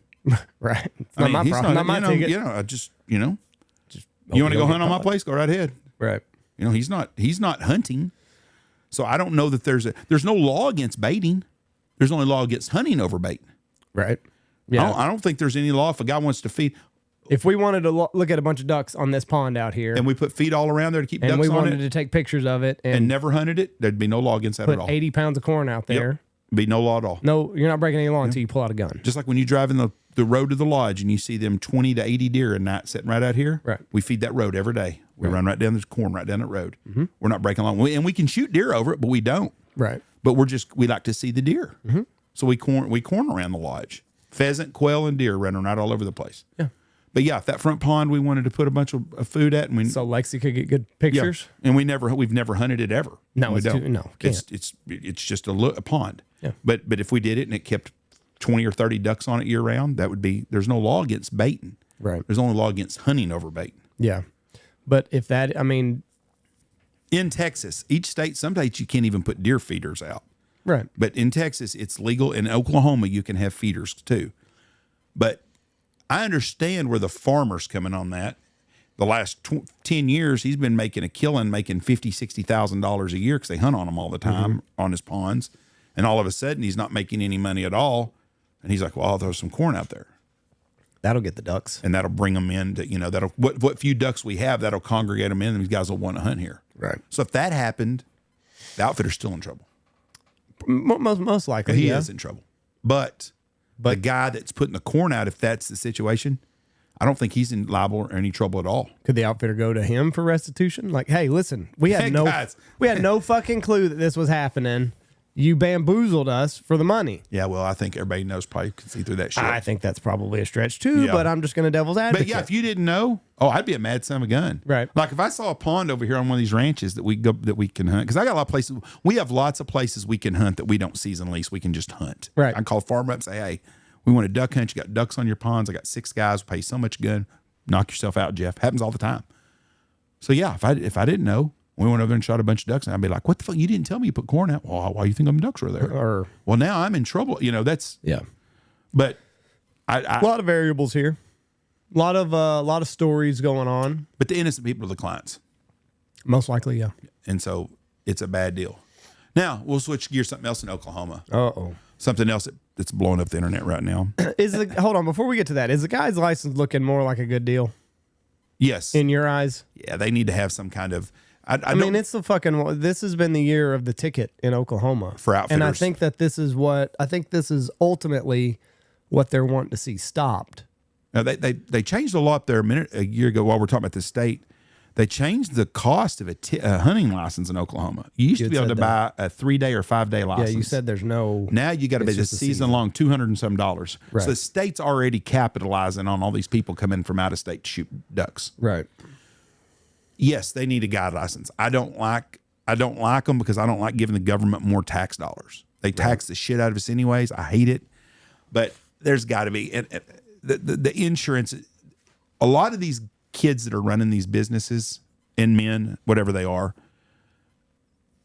Right. It's I not mean, my he's problem. Not not, my ticket. I just you want to go hunt on my place? Go right ahead. Right. He's not hunting. So I don't know that there's no law against baiting. There's only law against hunting over bait. Right. Yeah. I don't think there's any law if a guy wants to feed If we wanted to look at a bunch of ducks on this pond out here, and we put feed all around there to keep and ducks we on wanted it to take pictures of it and and never hunted it, there'd be no law against that put at all. 80 pounds of corn out there, Be no law at all. no, you're not breaking any law until you pull out a gun. Just like when you drive in the road to the lodge and you see them 20 to 80 deer at night sitting right out here. Right. We feed that road every day. We run right down, there's corn right down that road. We're not breaking law. And we can shoot deer over it, but we don't. Right. But we like to see the deer. So we corn around the lodge. Pheasant, quail, and deer running right all over the place. Yeah. But yeah, if that front pond we wanted to put a bunch of food at, and So Lexi could get good yeah, pictures. and we've never hunted it ever. No, we it's don't. too- no, can't. It's just a pond. Yeah. But if we did it and it kept 20 or 30 ducks on it year round, there's no law against baiting. Right. There's only law against hunting over baiting. Yeah. But if that, I mean, In Texas, each state, some states you can't even put deer feeders out. right. But in Texas, it's legal. In Oklahoma, you can have feeders too. But I understand where the farmer's coming on that. The last 10 years, he's been making a killing, making $50,000, $60,000 a year because they hunt on him all the time on his ponds. And all of a sudden, he's not making any money at all. And he's like, well, I'll throw some corn out there. That'll get the ducks. And that'll bring them in to, that'll, what few ducks we have, that'll congregate them in. And these guys will want to hunt here. Right. So if that happened, the outfitter's still in trouble. Most likely. He yeah. is in trouble. But the guy that's putting the corn out, if that's the situation, I don't think he's in liable or any trouble at all. Could the outfitter go to him for restitution? Like, hey, listen, we had Hey, no guys. fucking clue that this was happening. You bamboozled us for the money. Yeah, well, I think everybody knows, probably can see through that shit. I think that's probably a stretch too, Yeah. but I'm just going to devil's advocate. But yeah, if you didn't know, I'd be a mad son of a gun. Right. Like if I saw a pond over here on one of these ranches that we can hunt, because I got a lot of places. We have lots of places we can hunt that we don't season lease. We can just hunt. Right. I can call a farmer up and say, hey, we want a duck hunt. You got ducks on your ponds. I got 6 guys. Pay so much gun. Knock yourself out, Jeff. Happens all the time. So yeah, if I didn't know, we went over there and shot a bunch of ducks, and I'd be like, what the fuck? You didn't tell me you put corn out. Well, why do you think them ducks were there? Or Well, now I'm in trouble. That's, yeah, but a lot of variables here. A lot of stories going on. but the innocent people are the clients. Most likely, yeah. And so it's a bad deal. Now we'll switch gears. Something else in Oklahoma. Uh-oh. Something else that's blowing up the internet right now. Hold on, before we get to that, is the guy's license looking more like a good deal Yes. in your eyes? Yeah, they need to have some kind of I mean, it's the fucking. This has been the year of the ticket in Oklahoma for outfitters, and I think that this is ultimately what they're wanting to see stopped. Now they changed the law up there a year ago while we're talking about the state. They changed the cost of a hunting license in Oklahoma. You used to be able to buy a 3-day or 5-day license. Yeah, you said there's no. Now you got to pay the season long $200 and some. Right. So the state's already capitalizing on all these people coming from out of state to shoot ducks. Right. Yes, they need a guide license. I don't like them because I don't like giving the government more tax dollars. They tax the shit out of us anyways. I hate it. But there's got to be the insurance. A lot of these kids that are running these businesses and men, whatever they are,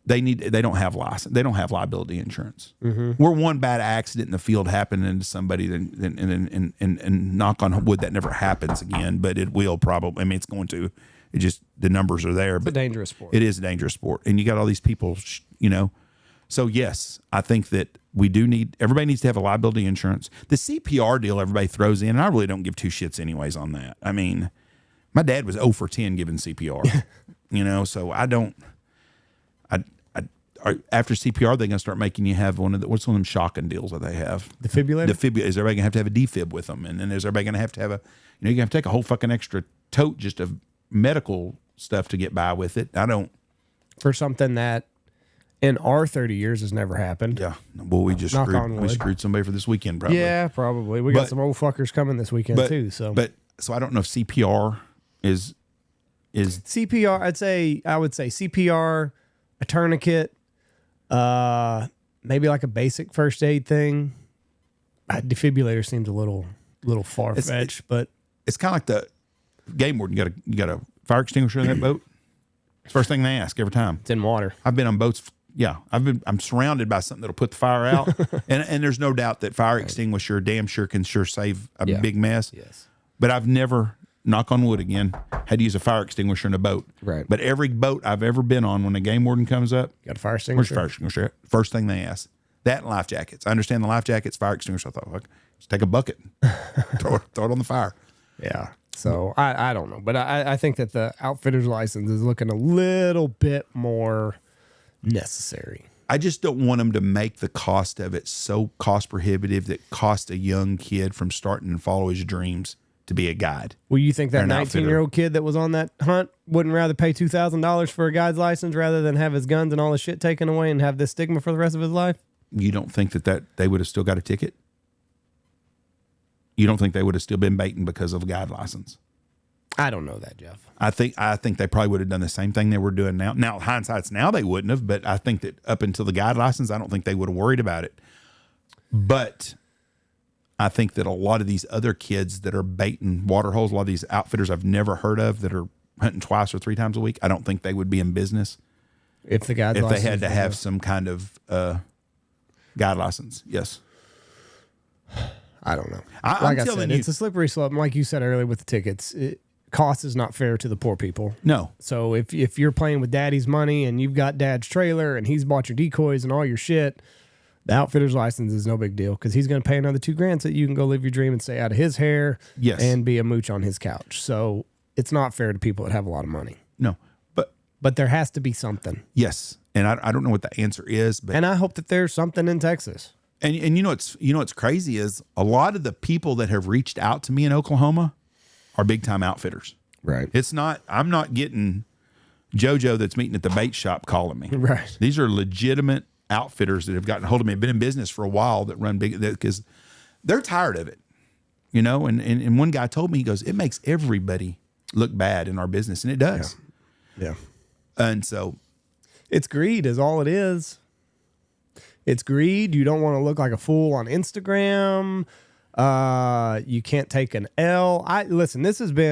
they don't have license. They don't have liability insurance. Mm-hmm. We're one bad accident in the field happening to somebody, and knock on wood that never happens again. But it will probably. I mean, it's going to. It just the numbers are there. But it's a dangerous sport. It is a dangerous sport, and you got all these people. So yes, I think that everybody needs to have a liability insurance. The CPR deal everybody throws in, and I really don't give two shits anyways on that. I mean. My dad was 0 for 10 giving CPR, so I don't. After CPR, they're going to start making you have what's one of them shocking deals that they have? Defibrillator? Is everybody going to have a defib with them? And then is everybody going to have you have to take a whole fucking extra tote just of medical stuff to get by with it? I don't. For something that in our 30 years has never happened. Yeah. Well, we just screwed somebody for this weekend, probably. Yeah, probably. We got some old fuckers coming this weekend, too. So I don't know if CPR is CPR. I would say CPR, a tourniquet, maybe like a basic first aid thing. A defibrillator seems a little far fetched, but it's kind of like the game warden. You got a fire extinguisher in that boat. It's the first thing they ask every time. It's in water. I've been on boats. Yeah, I'm surrounded by something that'll put the fire out, and there's no doubt that fire extinguisher damn sure can save a big mess. Yes, but I've never. Knock on wood again, had to use a fire extinguisher in a boat. Right. But every boat I've ever been on, when a game warden comes up, got a fire extinguisher? Where's fire extinguisher? First thing they ask. That and life jackets. I understand the life jackets, fire extinguisher. I thought, fuck, just take a bucket, throw it on the fire. Yeah. So I don't know. But I think that the outfitter's license is looking a little bit more necessary. I just don't want them to make the cost of it so cost prohibitive that cost a young kid from starting to follow his dreams to be a guide. Well, you think that 19-year-old kid that was on that hunt wouldn't rather pay $2,000 for a guide's license rather than have his guns and all his shit taken away and have this stigma for the rest of his life? You don't think that they would have still got a ticket? You don't think they would have still been baiting because of a guide license? I don't know that, Jeff. I think they probably would have done the same thing they were doing now. Now, hindsight's now they wouldn't have, but I think that up until the guide license, I don't think they would have worried about it. But I think that a lot of these other kids that are baiting water holes, a lot of these outfitters I've never heard of that are hunting twice or 3 times a week, I don't think they would be in business if they had to have some kind of guide license. Yes. I don't know. I'm telling you, it's a slippery slope. And like you said earlier with the tickets, cost is not fair to the poor people. No. So if you're playing with daddy's money and you've got dad's trailer and he's bought your decoys and all your shit, the outfitter's license is no big deal because he's going to pay another $2,000 so you can go live your dream and stay out of his hair and be a mooch on his couch. So it's not fair to people that have a lot of money. No, but there has to be something. Yes, and I don't know what the answer is, but I hope that there's something in Texas. And what's crazy is a lot of the people that have reached out to me in Oklahoma are big time outfitters. Right. I'm not getting JoJo that's meeting at the bait shop calling me. Right. These are legitimate outfitters that have gotten a hold of me, been in business for a while, that run big, because they're tired of it, and one guy told me, he goes, it makes everybody look bad in our business, and it does. Yeah. And so it's greed is all it is. It's greed. You don't want to look like a fool on Instagram. You can't take an L. Listen,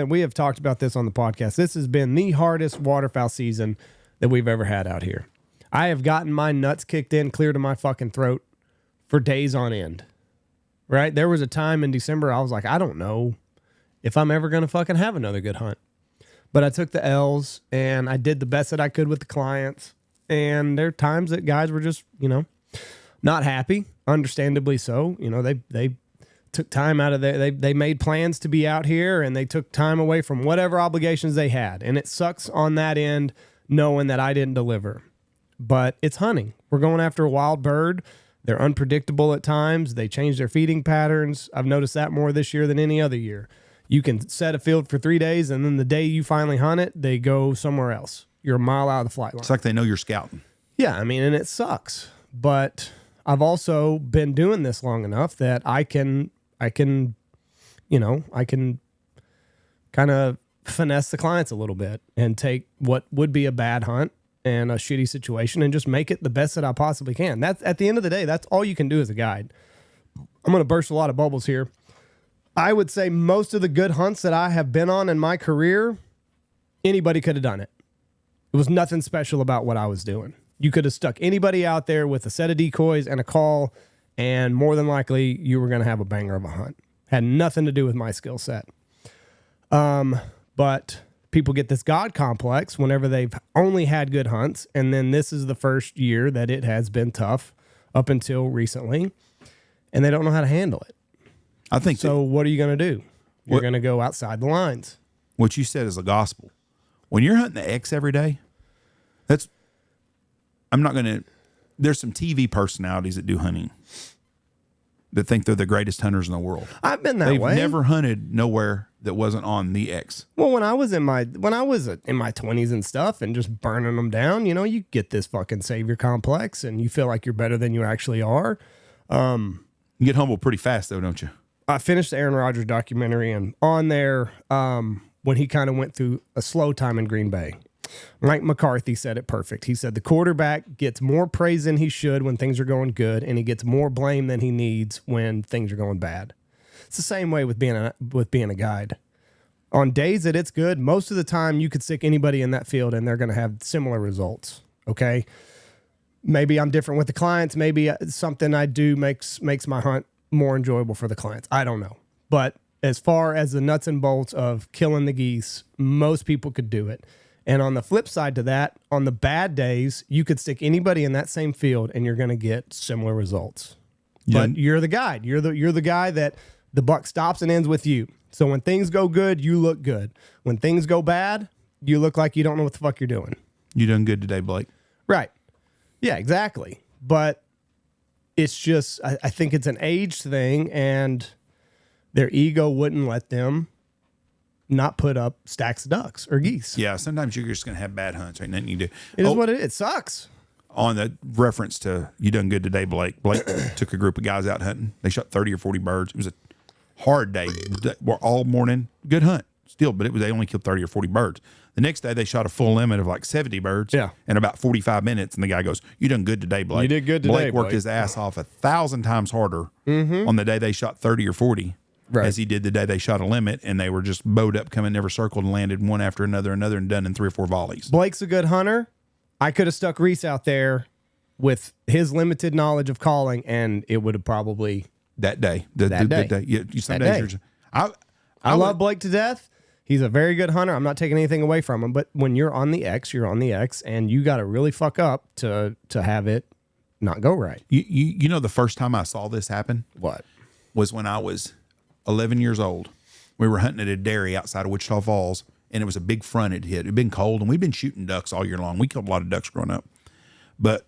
we have talked about this on the podcast. This has been the hardest waterfowl season that we've ever had out here. I have gotten my nuts kicked in clear to my fucking throat for days on end. Right? There was a time in December I was like, I don't know if I'm ever going to fucking have another good hunt. But I took the L's and I did the best that I could with the clients. And there are times that guys were just, not happy, understandably so. They took time out of they made plans to be out here and they took time away from whatever obligations they had. And it sucks on that end knowing that I didn't deliver. But it's hunting. We're going after a wild bird. They're unpredictable at times. They change their feeding patterns. I've noticed that more this year than any other year. You can set a field for 3 days, and then the day you finally hunt it, they go somewhere else. You're a mile out of the flight line. It's like they know you're scouting. Yeah, I mean, and it sucks. But I've also been doing this long enough that I can kind of finesse the clients a little bit and take what would be a bad hunt and a shitty situation and just make it the best that I possibly can. That's at the end of the day, that's all you can do as a guide. I'm going to burst a lot of bubbles here. I would say most of the good hunts that I have been on in my career, anybody could have done it. It was nothing special about what I was doing. You could have stuck anybody out there with a set of decoys and a call, and more than likely you were going to have a banger of a hunt. Had nothing to do with my skill set. But people get this God complex whenever they've only had good hunts, and then this is the first year that it has been tough up until recently, and they don't know how to handle it. I think so. What are you going to do? You're going to go outside the lines. What you said is the gospel. When you're hunting the X every day, there's some TV personalities that do hunting that think they're the greatest hunters in the world. I've been that way. They've never hunted nowhere that wasn't on the X. Well, when I was in my 20s and stuff and just burning them down, you get this fucking savior complex and you feel like you're better than you actually are. You get humbled pretty fast though, don't you? I finished the Aaron Rodgers documentary, and on there, when he kind of went through a slow time in Green Bay, Mike McCarthy said it perfect. He said the quarterback gets more praise than he should when things are going good, and he gets more blame than he needs when things are going bad. It's the same way with being a guide. On days that it's good, most of the time you could stick anybody in that field and they're going to have similar results. Okay, maybe I'm different with the clients. Maybe something I do makes my hunt more enjoyable for the clients. I don't know, but as far as the nuts and bolts of killing the geese, most people could do it. And on the flip side to that, on the bad days, you could stick anybody in that same field and you're going to get similar results. Yeah. But you're the guide. You're the guy that the buck stops and ends with you. So when things go good, you look good. When things go bad, you look like you don't know what the fuck you're doing. You done good today, Blake. Right. Yeah, exactly. But it's just, I think it's an age thing, and their ego wouldn't let them not put up stacks of ducks or geese. Yeah, sometimes you're just going to have bad hunts. Ain't nothing you do. It is what it is. It sucks. On the reference to you done good today, Blake took a group of guys out hunting. They shot 30 or 40 birds. It was a hard day. All morning. Good hunt still, but they only killed 30 or 40 birds. The next day, they shot a full limit of like 70 birds in about 45 minutes. And the guy goes, you done good today, Blake. You did good today, Blake worked his ass off 1,000 times harder on the day they shot 30 or 40 as he did the day they shot a limit. And they were just bowed up, coming, never circled, and landed one after another, and done in 3 or 4 volleys. Blake's a good hunter. I could have stuck Reese out there with his limited knowledge of calling, and it would have probably... That day. I love Blake to death. He's a very good hunter. I'm not taking anything away from him, but when you're on the X, you're on the X, and you got to really fuck up to have it not go right. You know the first time I saw this happen? What? Was when I was 11 years old. We were hunting at a dairy outside of Wichita Falls, and it was a big front it hit. It had been cold, and we'd been shooting ducks all year long. We killed a lot of ducks growing up. But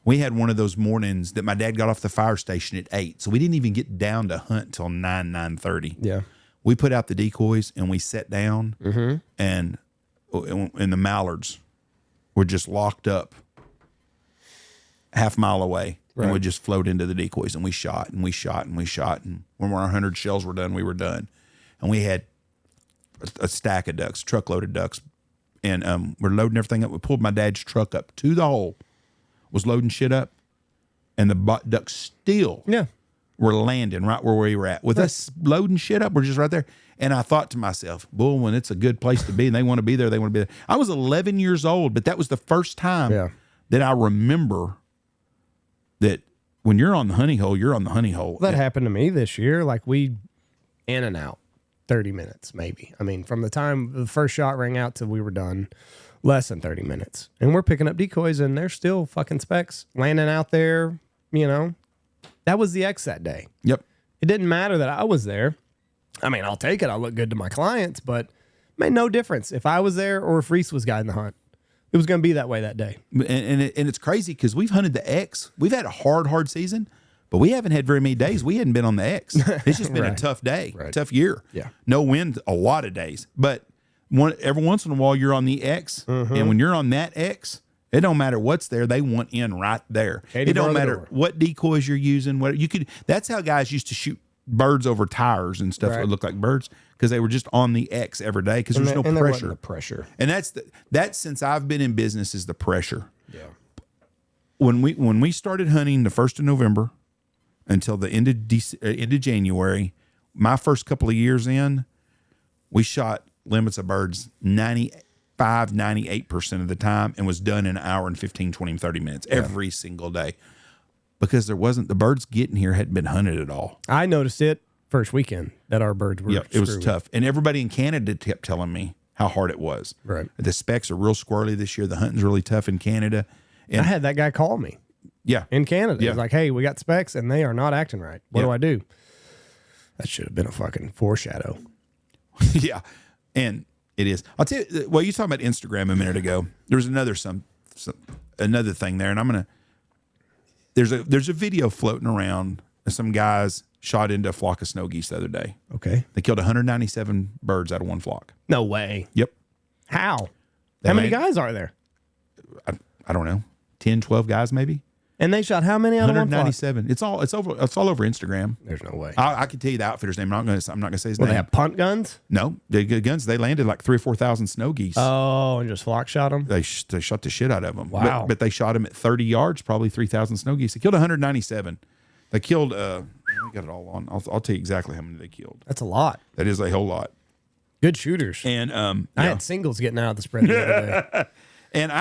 we had one of those mornings that my dad got off the fire station at 8, so we didn't even get down to hunt till 9:30. Yeah. We put out the decoys and we sat down, and the mallards were just locked up half mile away, and would just float into the decoys, and we shot and we shot and we shot, and when our 100 shells were done, we were done, and we had a stack of ducks, truckload of ducks, and we're loading everything up. We pulled my dad's truck up to the hole, was loading shit up, and the ducks still were landing right where we were at. With us loading shit up, we're just right there. And I thought to myself, bull, when it's a good place to be and they want to be there, they want to be there. I was 11 years old, but that was the first time that I remember that when you're on the honey hole, you're on the honey hole. That happened to me this year. Like, we in and out 30 minutes, maybe. I mean, from the time the first shot rang out till we were done, less than 30 minutes. And we're picking up decoys, and they're still fucking specs landing out there, you know. That was the X that day. Yep. It didn't matter that I was there. I mean, I'll take it. I'll look good to my clients, but it made no difference if I was there or if Reese was guiding the hunt. It was going to be that way that day. And it's crazy because we've hunted the X. We've had a hard season, but we haven't had very many days. We hadn't been on the X. It's just been a tough day, tough year. Yeah. No wind a lot of days. But every once in a while you're on the X, and when you're on that X, it don't matter what's there. They want in right there. It don't matter what decoys you're using. What you could. That's how guys used to shoot birds over tires and stuff that look like birds because they were just on the X every day because there's no pressure. The pressure. And that's since I've been in business is the pressure. Yeah. When we started hunting the 1st of November until the end of January, my first couple of years in, we shot limits of birds 98% of the time and was done in an hour and 15, 20, 30 minutes every single day. Because the birds getting here hadn't been hunted at all. I noticed it first weekend that our birds were it was tough. And everybody in Canada kept telling me how hard it was. Right. The specs are real squirrely this year. The hunting's really tough in Canada. And I had that guy call me. Yeah. In Canada. Yeah. He's like, hey, we got specs and they are not acting right. What do I do? That should have been a fucking foreshadow. Yeah. And it is. I'll tell you, well, you talking about Instagram a minute ago. There was another thing there, and I'm going to, there's a video floating around of some guys shot into a flock of snow geese the other day. Okay. They killed 197 birds out of one flock. No way. Yep. How? How many guys are there? I don't know. 10, 12 guys maybe. And they shot how many out of one flock? 197. It's all over Instagram. There's no way. I can tell you the outfitter's name. I'm not going to say his name. They have punt guns? No, they good guns. They landed like 3,000 or 4,000 snow geese. Oh, and just flock shot them? They shot the shit out of them. Wow. But they shot them at 30 yards, probably 3,000 snow geese. They killed 197. They killed, we got it all on. I'll tell you exactly how many they killed. That's a lot. That is a whole lot. Good shooters. And I had singles getting out of the spread the other day. And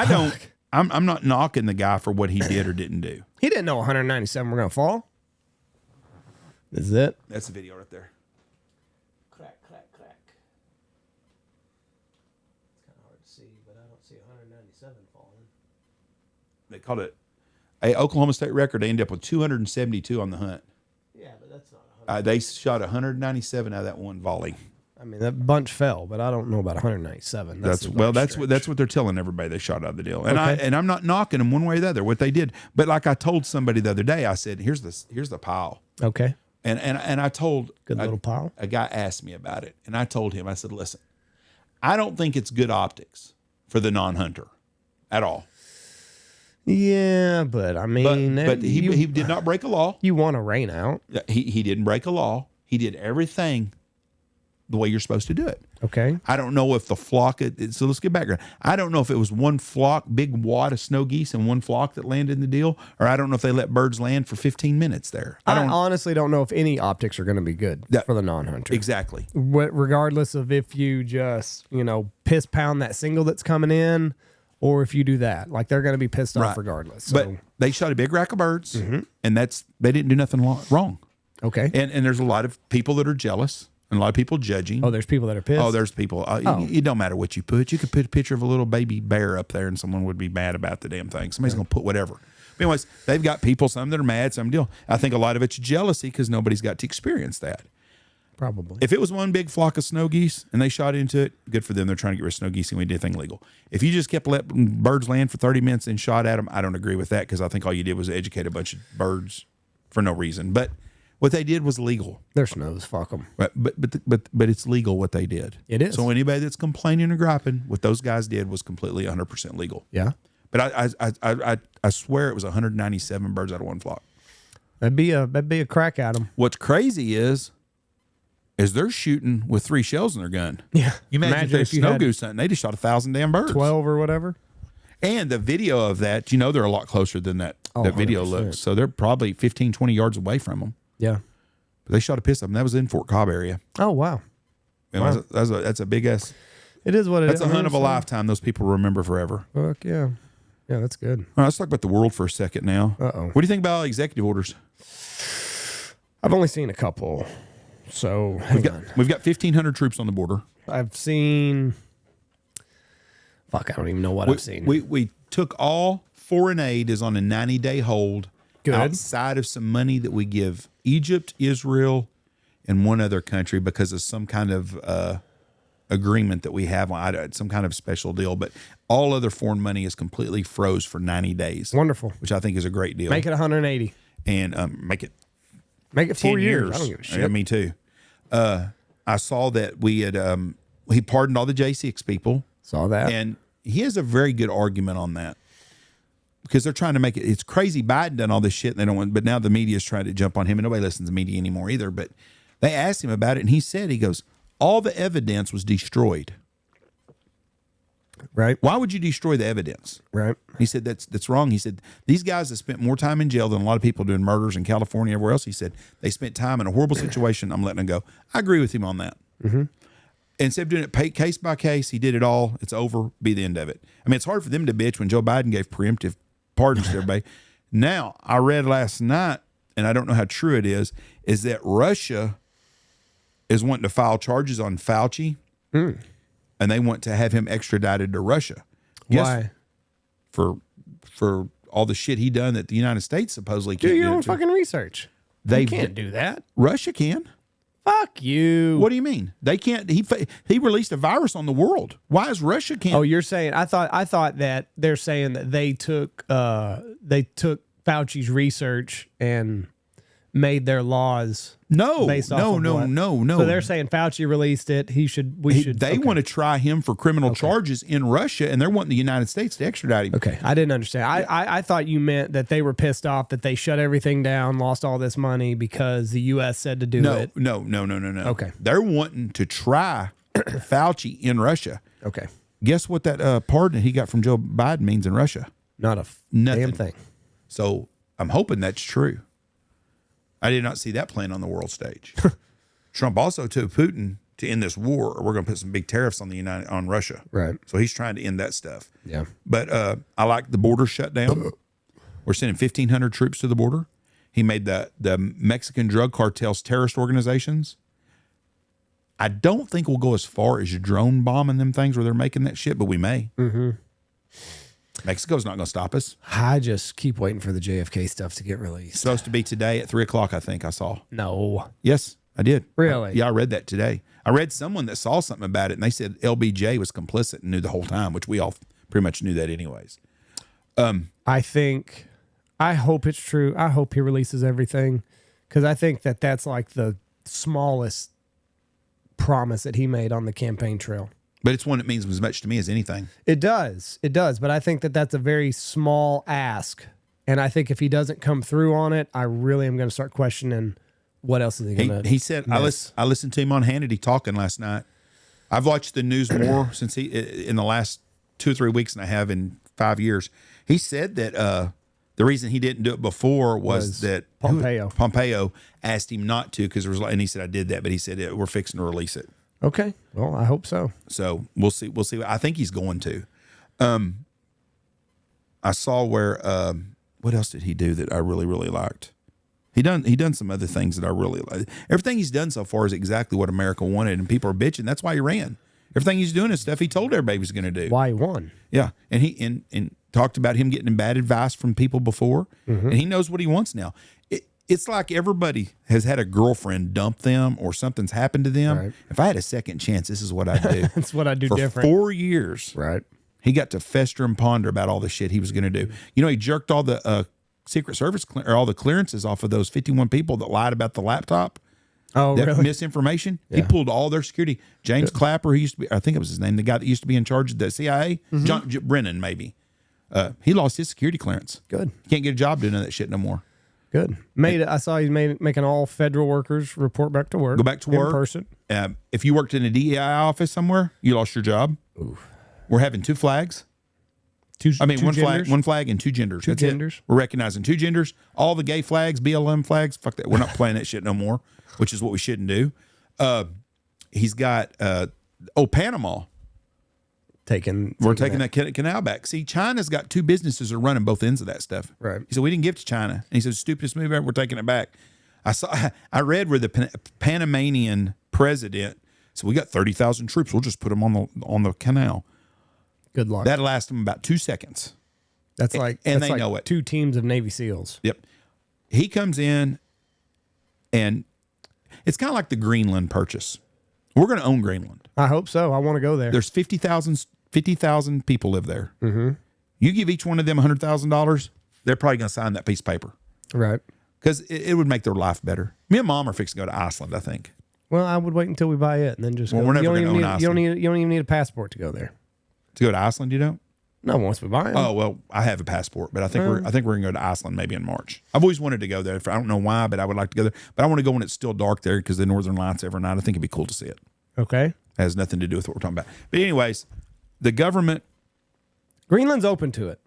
I'm not knocking the guy for what he did or didn't do. He didn't know 197 were going to fall. This is it. That's the video right there. Crack, crack, crack. It's kind of hard to see, but I don't see 197 falling. They called it a Oklahoma State record. They ended up with 272 on the hunt. Yeah, but that's not 100. They shot 197 out of that one volley. I mean, that bunch fell, but I don't know about 197. That's what they're telling everybody they shot out of the deal. And Okay. I'm not knocking them one way or the other what they did. But like I told somebody the other day, I said, here's the pile. Okay. And I told Good little pile. A guy asked me about it, and I told him, I said, listen, I don't think it's good optics for the non-hunter at all. Yeah, but I mean, But he did not break a law. You want to rain out. He didn't break a law. He did everything the way you're supposed to do it. Okay. I don't know if the flock, so let's get background. I don't know if it was one flock, big wad of snow geese and one flock that landed in the deal, or I don't know if they let birds land for 15 minutes there. I honestly don't know if any optics are going to be good for the non-hunter. Exactly. Regardless of if you just, piss pound that single that's coming in, or if you do that. Like, they're going to be pissed off regardless. So. But they shot a big rack of birds, and they didn't do nothing wrong. Okay. And there's a lot of people that are jealous. And a lot of people judging. Oh, there's people that are pissed? Oh, there's people. It don't matter what you put. You could put a picture of a little baby bear up there and someone would be mad about the damn thing. Somebody's going to put whatever. But anyways, they've got people, some that are mad, some deal. I think a lot of it's jealousy because nobody's got to experience that. Probably. If it was one big flock of snow geese and they shot into it, good for them. They're trying to get rid of snow geese and we did anything legal. If you just kept letting birds land for 30 minutes and shot at them, I don't agree with that because I think all you did was educate a bunch of birds for no reason. But what they did was legal. They're snows. Fuck them. But it's legal what they did. It is. So anybody that's complaining or griping, what those guys did was completely 100% legal. Yeah. But I swear it was 197 birds out of one flock. That'd be a crack at them. What's crazy is they're shooting with 3 shells in their gun. Yeah. You imagine if you snow goose hunting, they just shot 1,000 damn birds. 12 or whatever. And the video of that, they're a lot closer than that video 100%. looks. So they're probably 15, 20 yards away from them. Yeah. But they shot a piss of them. That was in Fort Cobb area. Oh, wow. That's a big ass. It is what it is. That's a hunt of a lifetime. Those people remember forever. Fuck yeah. Yeah, that's good. All right, let's talk about the world for a second now. Uh-oh. What do you think about executive orders? I've only seen a couple. So we've got 1,500 troops on the border. I've seen. Fuck, I don't even know what I've seen. We took all foreign aid is on a 90-day hold. Good. Outside of some money that we give Egypt, Israel, and one other country because of some kind of agreement that we have on some kind of special deal, but all other foreign money is completely froze for 90 days. Wonderful. Which I think is a great deal. Make it 180. And make it 4 years. I don't give a shit. Yeah, me too. I saw that we had he pardoned all the J6 people. Saw that. And he has a very good argument on that. Because they're trying to make it, it's crazy Biden done all this shit and they don't want, but now the media is trying to jump on him and nobody listens to media anymore either. But they asked him about it and he said, he goes, all the evidence was destroyed. Right. Why would you destroy the evidence? Right. He said, that's wrong. He said, these guys have spent more time in jail than a lot of people doing murders in California, everywhere else. He said, they spent time in a horrible situation. I'm letting them go. I agree with him on that. Mm-hmm. Instead of doing it case by case, he did it all. It's over. Be the end of it. I mean, it's hard for them to bitch when Joe Biden gave preemptive pardons to everybody. Now, I read last night, and I don't know how true it is that Russia is wanting to file charges on Fauci, and they want to have him extradited to Russia. Why? For all the shit he done that the United States supposedly can't do do. your own fucking research. They can't do that. Russia can. Fuck you. What do you mean? They can't. He released a virus on the world. Why is Russia can't? Oh, you're saying I thought that they're saying that they took Fauci's research and made their laws. No. Based off of what? No. So they're saying Fauci released it. We should. They want to try him for criminal charges in Russia, and they're wanting the United States to extradite him. Okay, I didn't understand. I thought you meant that they were pissed off that they shut everything down, lost all this money because the U.S. said to do it. No. Okay, they're wanting to try Fauci in Russia. Okay. Guess what that pardon he got from Joe Biden means in Russia? Not Nothing. damn thing. So I'm hoping that's true. I did not see that playing on the world stage. Trump also told Putin to end this war, or we're going to put some big tariffs on Russia. Right. So he's trying to end that stuff. Yeah. But I like the border shutdown. We're sending 1,500 troops to the border. He made the Mexican drug cartels terrorist organizations. I don't think we'll go as far as drone bombing them things where they're making that shit, but we may. Mm-hmm. Mexico's not going to stop us. I just keep waiting for the JFK stuff to get released. It's supposed to be today at 3:00, I think I saw. No. Yes, I did. Really? Yeah, I read that today. I read someone that saw something about it, and they said LBJ was complicit and knew the whole time, which we all pretty much knew that anyways. I hope it's true. I hope he releases everything because I think that that's like the smallest promise that he made on the campaign trail. But it's one that means as much to me as anything. It does. But I think that that's a very small ask. And I think if he doesn't come through on it, I really am going to start questioning what else is he going to He said, I listened to him on Hannity talking last night. I've watched the news more since in the last 2 or 3 weeks than I have in 5 years. He said that the reason he didn't do it before was that Pompeo asked him not to because there was, and he said, I did that, but he said, we're fixing to release it. Okay. Well, I hope so. So we'll see. We'll see. I think he's going to. I saw where. What else did he do that I really, really liked? He done some other things that I really like. Everything he's done so far is exactly what America wanted, and people are bitching. That's why he ran. Everything he's doing is stuff he told everybody he was going to do. Why he won? Yeah, and he and talked about him getting bad advice from people before, and he knows what he wants now. It's like everybody has had a girlfriend dump them or something's happened to them. Right. If I had a second chance, this is what I'd do. That's what I'd do For different. 4 years. Right. He got to fester and ponder about all the shit he was going to do. You know, he jerked all the Secret Service or all the clearances off of those 51 people that lied about the laptop. Oh, that really? Misinformation. Yeah. He pulled all their security. James Clapper, he used to be, I think it was his name, the guy that used to be in charge of the CIA, John Brennan, maybe. He lost his security clearance. Good. Can't get a job doing that shit no more. Good. I saw he's making all federal workers report back to work. Go back to work. In person. If you worked in a DEI office somewhere, you lost your job. Oof. We're having 2 flags. One flag and 2 genders. Two genders. We're recognizing 2 genders. All the gay flags, BLM flags, fuck that. We're not playing that shit no more, which is what we shouldn't do. He's got, Panama. We're taking that canal back. See, China's got 2 businesses that are running both ends of that stuff. Right. He said, we didn't give it to China. And he said, stupidest move ever, we're taking it back. I read where the Panamanian president said, we got 30,000 troops. We'll just put them on the canal. Good luck. That'll last them about 2 seconds. That's like, and that's they like know it. 2 teams of Navy SEALs. Yep. He comes in and it's kind of like the Greenland purchase. We're going to own Greenland. I hope so. I want to go there. There's 50,000 people live there. Mm-hmm. You give each one of them $100,000, they're probably going to sign that piece of paper. Right. Because it would make their life better. Me and Mom are fixing to go to Iceland, I think. Well, I would wait until we buy it and then just go. We're never going to own Iceland. You don't even need a passport to go there. To go to Iceland, you don't? No, once we buy it. Oh, well, I have a passport, but I think we're going to go to Iceland maybe in March. I've always wanted to go there. I don't know why, but I would like to go there. But I want to go when it's still dark there because the Northern Lights every night. I think it'd be cool to see it. Okay. It has nothing to do with what we're talking about. But anyways, the government. Greenland's open to it.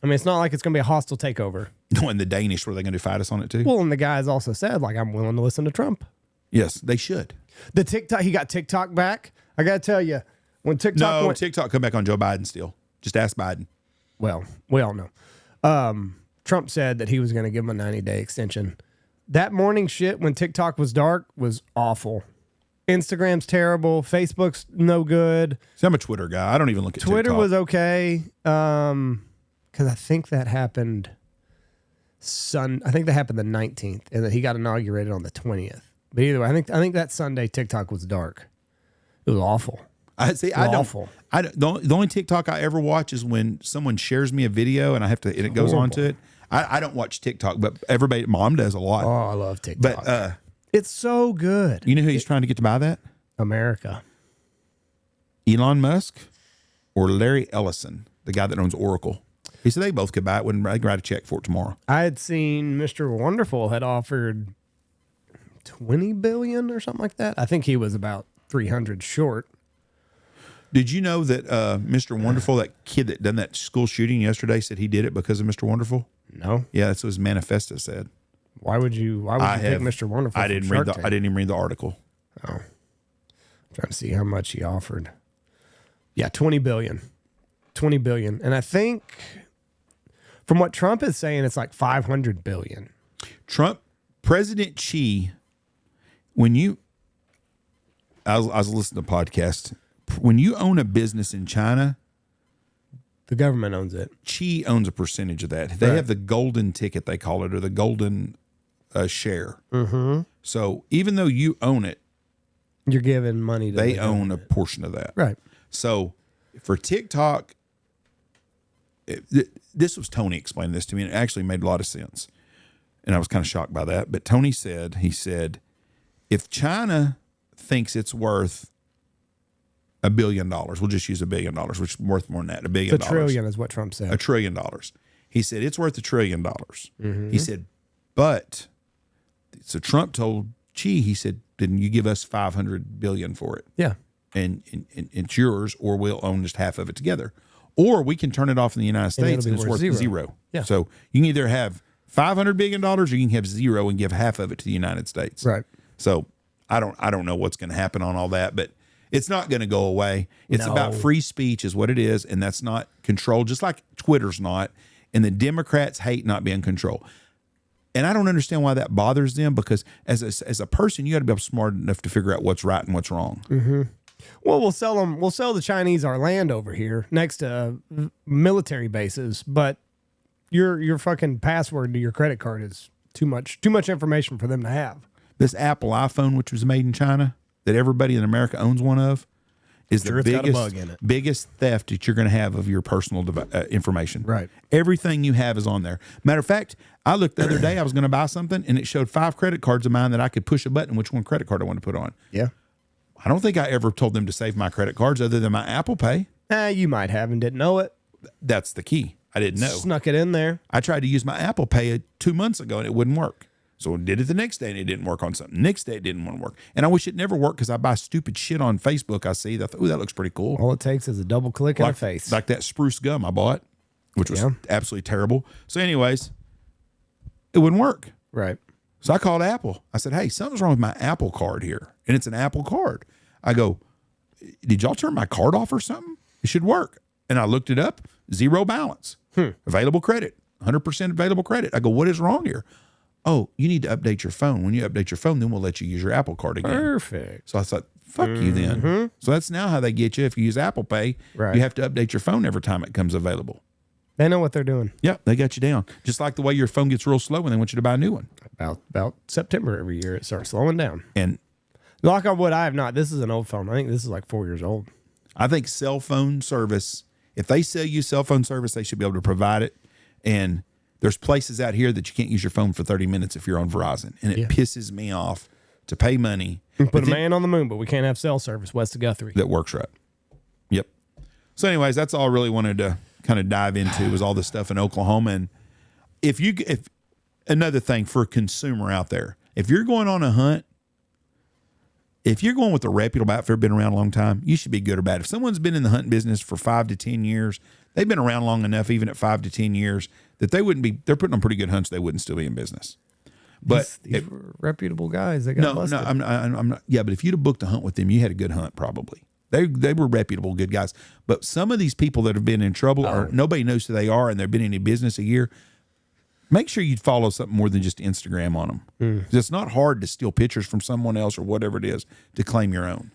I mean, it's not like it's going to be a hostile takeover. No, and the Danish, were they going to fight us on it too? Well, and the guys also said, like, I'm willing to listen to Trump. Yes, they should. The TikTok, he got TikTok back. I got to tell you, when TikTok TikTok come back on Joe Biden still. Just ask Biden. Well, we all know. Trump said that he was going to give him a 90-day extension. That morning shit when TikTok was dark was awful. Instagram's terrible. Facebook's no good. See, I'm a Twitter guy. I don't even look at Twitter TikTok. was okay. Because I think that happened I think that happened the 19th, and that he got inaugurated on the 20th. But either way, I think that Sunday TikTok was dark. It was awful. The only TikTok I ever watch is when someone shares me a video and it goes on to it. I don't watch TikTok, but everybody, Mom does a lot. Oh, I love TikTok. But it's so good. You know who he's trying to get to buy that? America. Elon Musk or Larry Ellison, the guy that owns Oracle. He said they both could buy it when I can write a check for it tomorrow. I had seen Mr. Wonderful had offered $20 billion or something like that. I think he was about 300 short. Did you know that Mr. Wonderful, that kid that done that school shooting yesterday, said he did it because of Mr. Wonderful? No. Yeah, that's what his manifesto said. Why would you take Mr. Wonderful? I didn't even read the article. Oh. I'm trying to see how much he offered. Yeah, $20 billion. $20 billion. And I think from what Trump is saying, it's like $500 billion. President Xi, I was listening to a podcast. When you own a business in China, the government owns it. Xi owns a percentage of that. They have the golden ticket, they call it, or the golden share. Mm-hmm. So even though you own it, you're giving money to they own a portion of that. Right. So for TikTok, this was Tony explaining this to me, and it actually made a lot of sense. And I was kind of shocked by that. But Tony said, if China thinks it's worth $1 billion, we'll just use $1 billion, which is worth more than that. $1 billion. $1 trillion is what Trump said. $1 trillion. He said it's worth $1 trillion. Mm-hmm. He said, so Trump told Xi, he said, then you give us $500 billion for it. Yeah. And it's yours, or we'll own just half of it together. Or we can turn it off in the United States and it's worth zero. Yeah. So you can either have $500 billion or you can have zero and give half of it to the United States. Right. So I don't know what's going to happen on all that, but it's not going to go away. It's about free speech is what it is, and that's not controlled, just like Twitter's not. And the Democrats hate not being controlled. And I don't understand why that bothers them, because as a person, you got to be smart enough to figure out what's right and what's wrong. Mm-hmm. Well, we'll sell the Chinese our land over here next to military bases, but your fucking password to your credit card is too much information for them to have. This Apple iPhone, which was made in China, that everybody in America owns one of, is the biggest theft that you're going to have of your personal information. Right. Everything you have is on there. Matter of fact, I looked the other day, I was going to buy something, and it showed 5 credit cards of mine that I could push a button which one credit card I want to put on. Yeah. I don't think I ever told them to save my credit cards other than my Apple Pay. You might have and didn't know it. That's the key. I didn't know. Snuck it in there. I tried to use my Apple Pay 2 months ago, and it wouldn't work. So I did it the next day, and it didn't work on something. Next day, it didn't want to work. And I wish it never worked, because I buy stupid shit on Facebook. I see that. Ooh, that looks pretty cool. All it takes is a double click and a face. Like that spruce gum I bought, which was absolutely terrible. So anyways, it wouldn't work. Right. So I called Apple. I said, hey, something's wrong with my Apple card here. And it's an Apple card. I go, did y'all turn my card off or something? It should work. And I looked it up. 0 balance. Available credit. 100% available credit. I go, what is wrong here? Oh, you need to update your phone. When you update your phone, then we'll let you use your Apple card again. Perfect. So I thought, fuck you then. So that's now how they get you. If you use Apple Pay, you have to update your phone every time it comes available. They know what they're doing. Yeah, they got you down. Just like the way your phone gets real slow when they want you to buy a new one. About September every year, it starts slowing down. And Knock on wood, I have not. This is an old phone. I think this is like 4 years old. I think cell phone service, if they sell you cell phone service, they should be able to provide it. And there's places out here that you can't use your phone for 30 minutes if you're on Verizon. And it pisses me off to pay money. Put a man on the moon, but we can't have cell service west of Guthrie. That works right. Yep. So anyways, that's all I really wanted to kind of dive into was all this stuff in Oklahoma. And if another thing for a consumer out there, if you're going on a hunt, if you're going with a reputable outfitter, been around a long time, you should be good or bad. If someone's been in the hunting business for 5 to 10 years, they've been around long enough, even at 5 to 10 years, that they're putting on pretty good hunts. They wouldn't still be in business. But these were reputable guys. They got busted. I'm not. Yeah, but if you'd have booked a hunt with them, you had a good hunt probably. They were reputable, good guys. But some of these people that have been in trouble or nobody knows who they are and they've been in a business a year, make sure you follow something more than just Instagram on them. It's not hard to steal pictures from someone else or whatever it is to claim your own.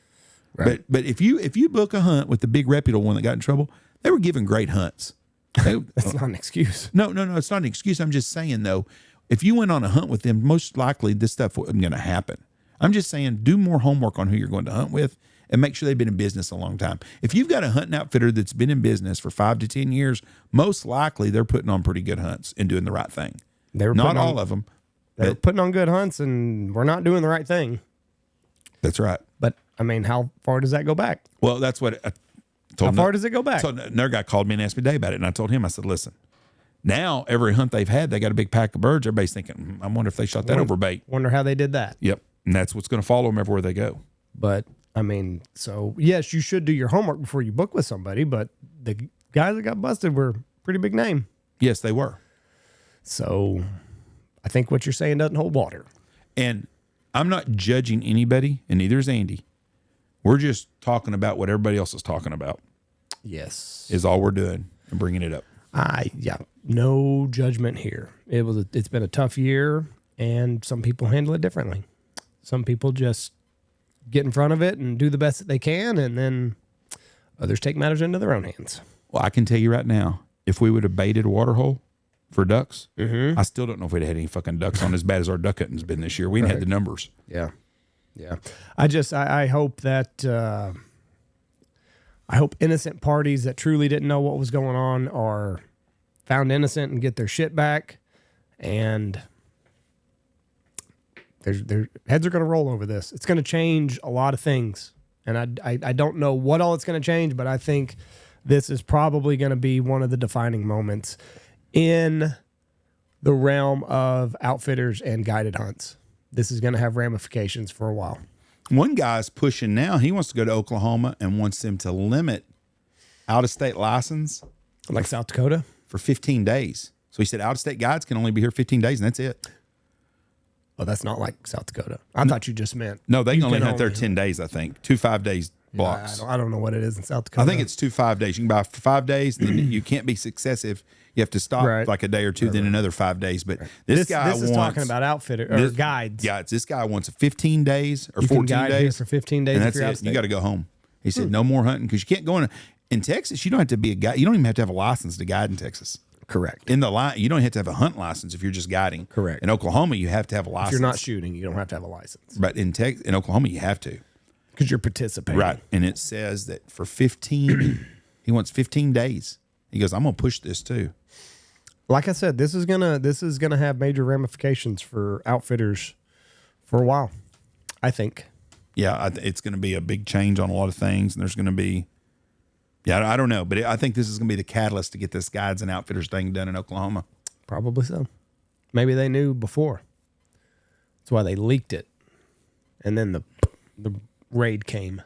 Right. But if you book a hunt with the big reputable one that got in trouble, they were giving great hunts. That's not an excuse. No, it's not an excuse. I'm just saying though, if you went on a hunt with them, most likely this stuff wasn't going to happen. I'm just saying, do more homework on who you're going to hunt with and make sure they've been in business a long time. If you've got a hunting outfitter that's been in business for 5 to 10 years, most likely they're putting on pretty good hunts and doing the right thing. Not all of them. They're putting on good hunts and we're not doing the right thing. That's right. But I mean, how far does that go back? Well, that's what I told him. How far does it go back? So another guy called me and asked me today about it. And I told him, I said, listen, now every hunt they've had, they got a big pack of birds. Everybody's thinking, I wonder if they shot that over bait. Wonder how they did that. Yep. And that's what's going to follow them everywhere they go. But I mean, so yes, you should do your homework before you book with somebody, but the guys that got busted were a pretty big name. Yes, they were. So I think what you're saying doesn't hold water. And I'm not judging anybody, and neither is Andy. We're just talking about what everybody else is talking about. Yes. Is all we're doing and bringing it up. No judgment here. It's been a tough year, and some people handle it differently. Some people just get in front of it and do the best that they can, and then others take matters into their own hands. Well, I can tell you right now, if we would have baited a water hole for ducks, I still don't know if we'd have had any fucking ducks on as bad as our duck hunting's been this year. We didn't have the numbers. Yeah. I hope that I hope innocent parties that truly didn't know what was going on are found innocent and get their shit back, and their heads are going to roll over this. It's going to change a lot of things, and I don't know what all it's going to change, but I think this is probably going to be one of the defining moments in the realm of outfitters and guided hunts. This is going to have ramifications for a while. One guy's pushing now. He wants to go to Oklahoma and wants them to limit out-of-state license. Like South Dakota? For 15 days. So he said out-of-state guides can only be here 15 days, and that's it. Oh, that's not like South Dakota. I thought you just meant. No, they can only hunt there 10 days, I think. 2 5-day blocks. I don't know what it is in South Dakota. I think it's 2 5 days. You can buy for 5 days, then you can't be successive. You have to stop like a day or two, then another 5 days. But this guy is talking about outfitter or guides. Yeah, this guy wants 15 days or you 14 can guide days here for 15 days. And that's it. You got to go home. He said no more hunting because you can't go in Texas. You don't have to be a guide. You don't even have to have a license to guide in Texas. Correct. In the line, you don't have to have a hunt license if you're just guiding. Correct. In Oklahoma, you have to have a license. If you're not shooting, you don't have to have a license. But in Oklahoma, you have to. Because you're participating. Right. And it says that for 15, he wants 15 days. He goes, I'm going to push this too. Like I said, this is gonna have major ramifications for outfitters for a while, I think. Yeah, it's going to be a big change on a lot of things. And there's going to be, I don't know. But I think this is going to be the catalyst to get this guides and outfitters thing done in Oklahoma. Probably so. Maybe they knew before. That's why they leaked it. And then the raid came.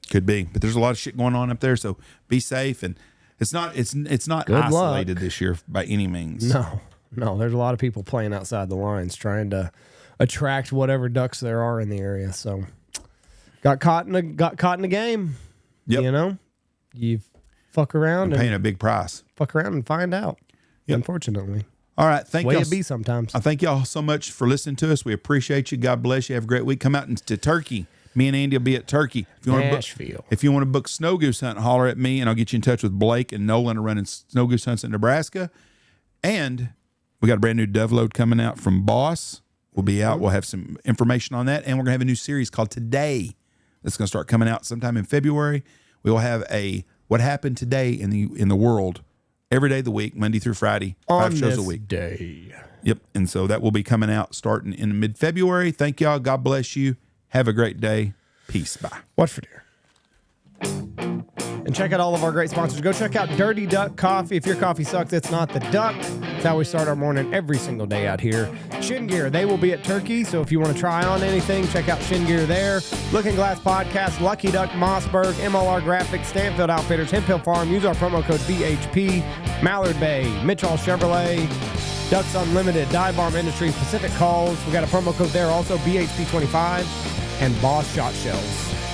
Could be. But there's a lot of shit going on up there. So be safe. And it's not Good isolated luck. This year by any means. No. There's a lot of people playing outside the lines trying to attract whatever ducks there are in the area. So got caught in the game. Yep. You know, you fuck around and paying a big price. Fuck around and find out. Yep. Unfortunately. All right. Thank you. Way it be sometimes. I thank y'all so much for listening to us. We appreciate you. God bless you. Have a great week. Come out to Turkey. Me and Andy will be at Turkey. Nashville. If you want to book snow goose hunt, holler at me, and I'll get you in touch with Blake and Nolan are running snow goose hunts in Nebraska. And we got a brand new dove load coming out from Boss. will be out. We'll have some information on that, and we're going to have a new series called Today that's going to start coming out sometime in February. We will have a What Happened Today in the World every day of the week, Monday through Friday, 5 shows a week. Day. Yep, and so that will be coming out starting in mid-February. Thank y'all. God bless you. Have a great day. Peace. Bye. Watch for deer. And check out all of our great sponsors. Go check out Dirty Duck Coffee. If your coffee sucks, it's not the duck. It's how we start our morning every single day out here. Shin Gear, they will be at Turkey, so if you want to try on anything, check out Shin Gear there. Looking Glass Podcast, Lucky Duck, Mossberg, MLR Graphics, Stanfield Outfitters, Hemp Hill Farm. Use our promo code BHP. Mallard Bay, Mitchell Chevrolet, Ducks Unlimited, Dive Arm Industries, Pacific Calls. We got a promo code there also, BHP25, and Boss Shot Shells.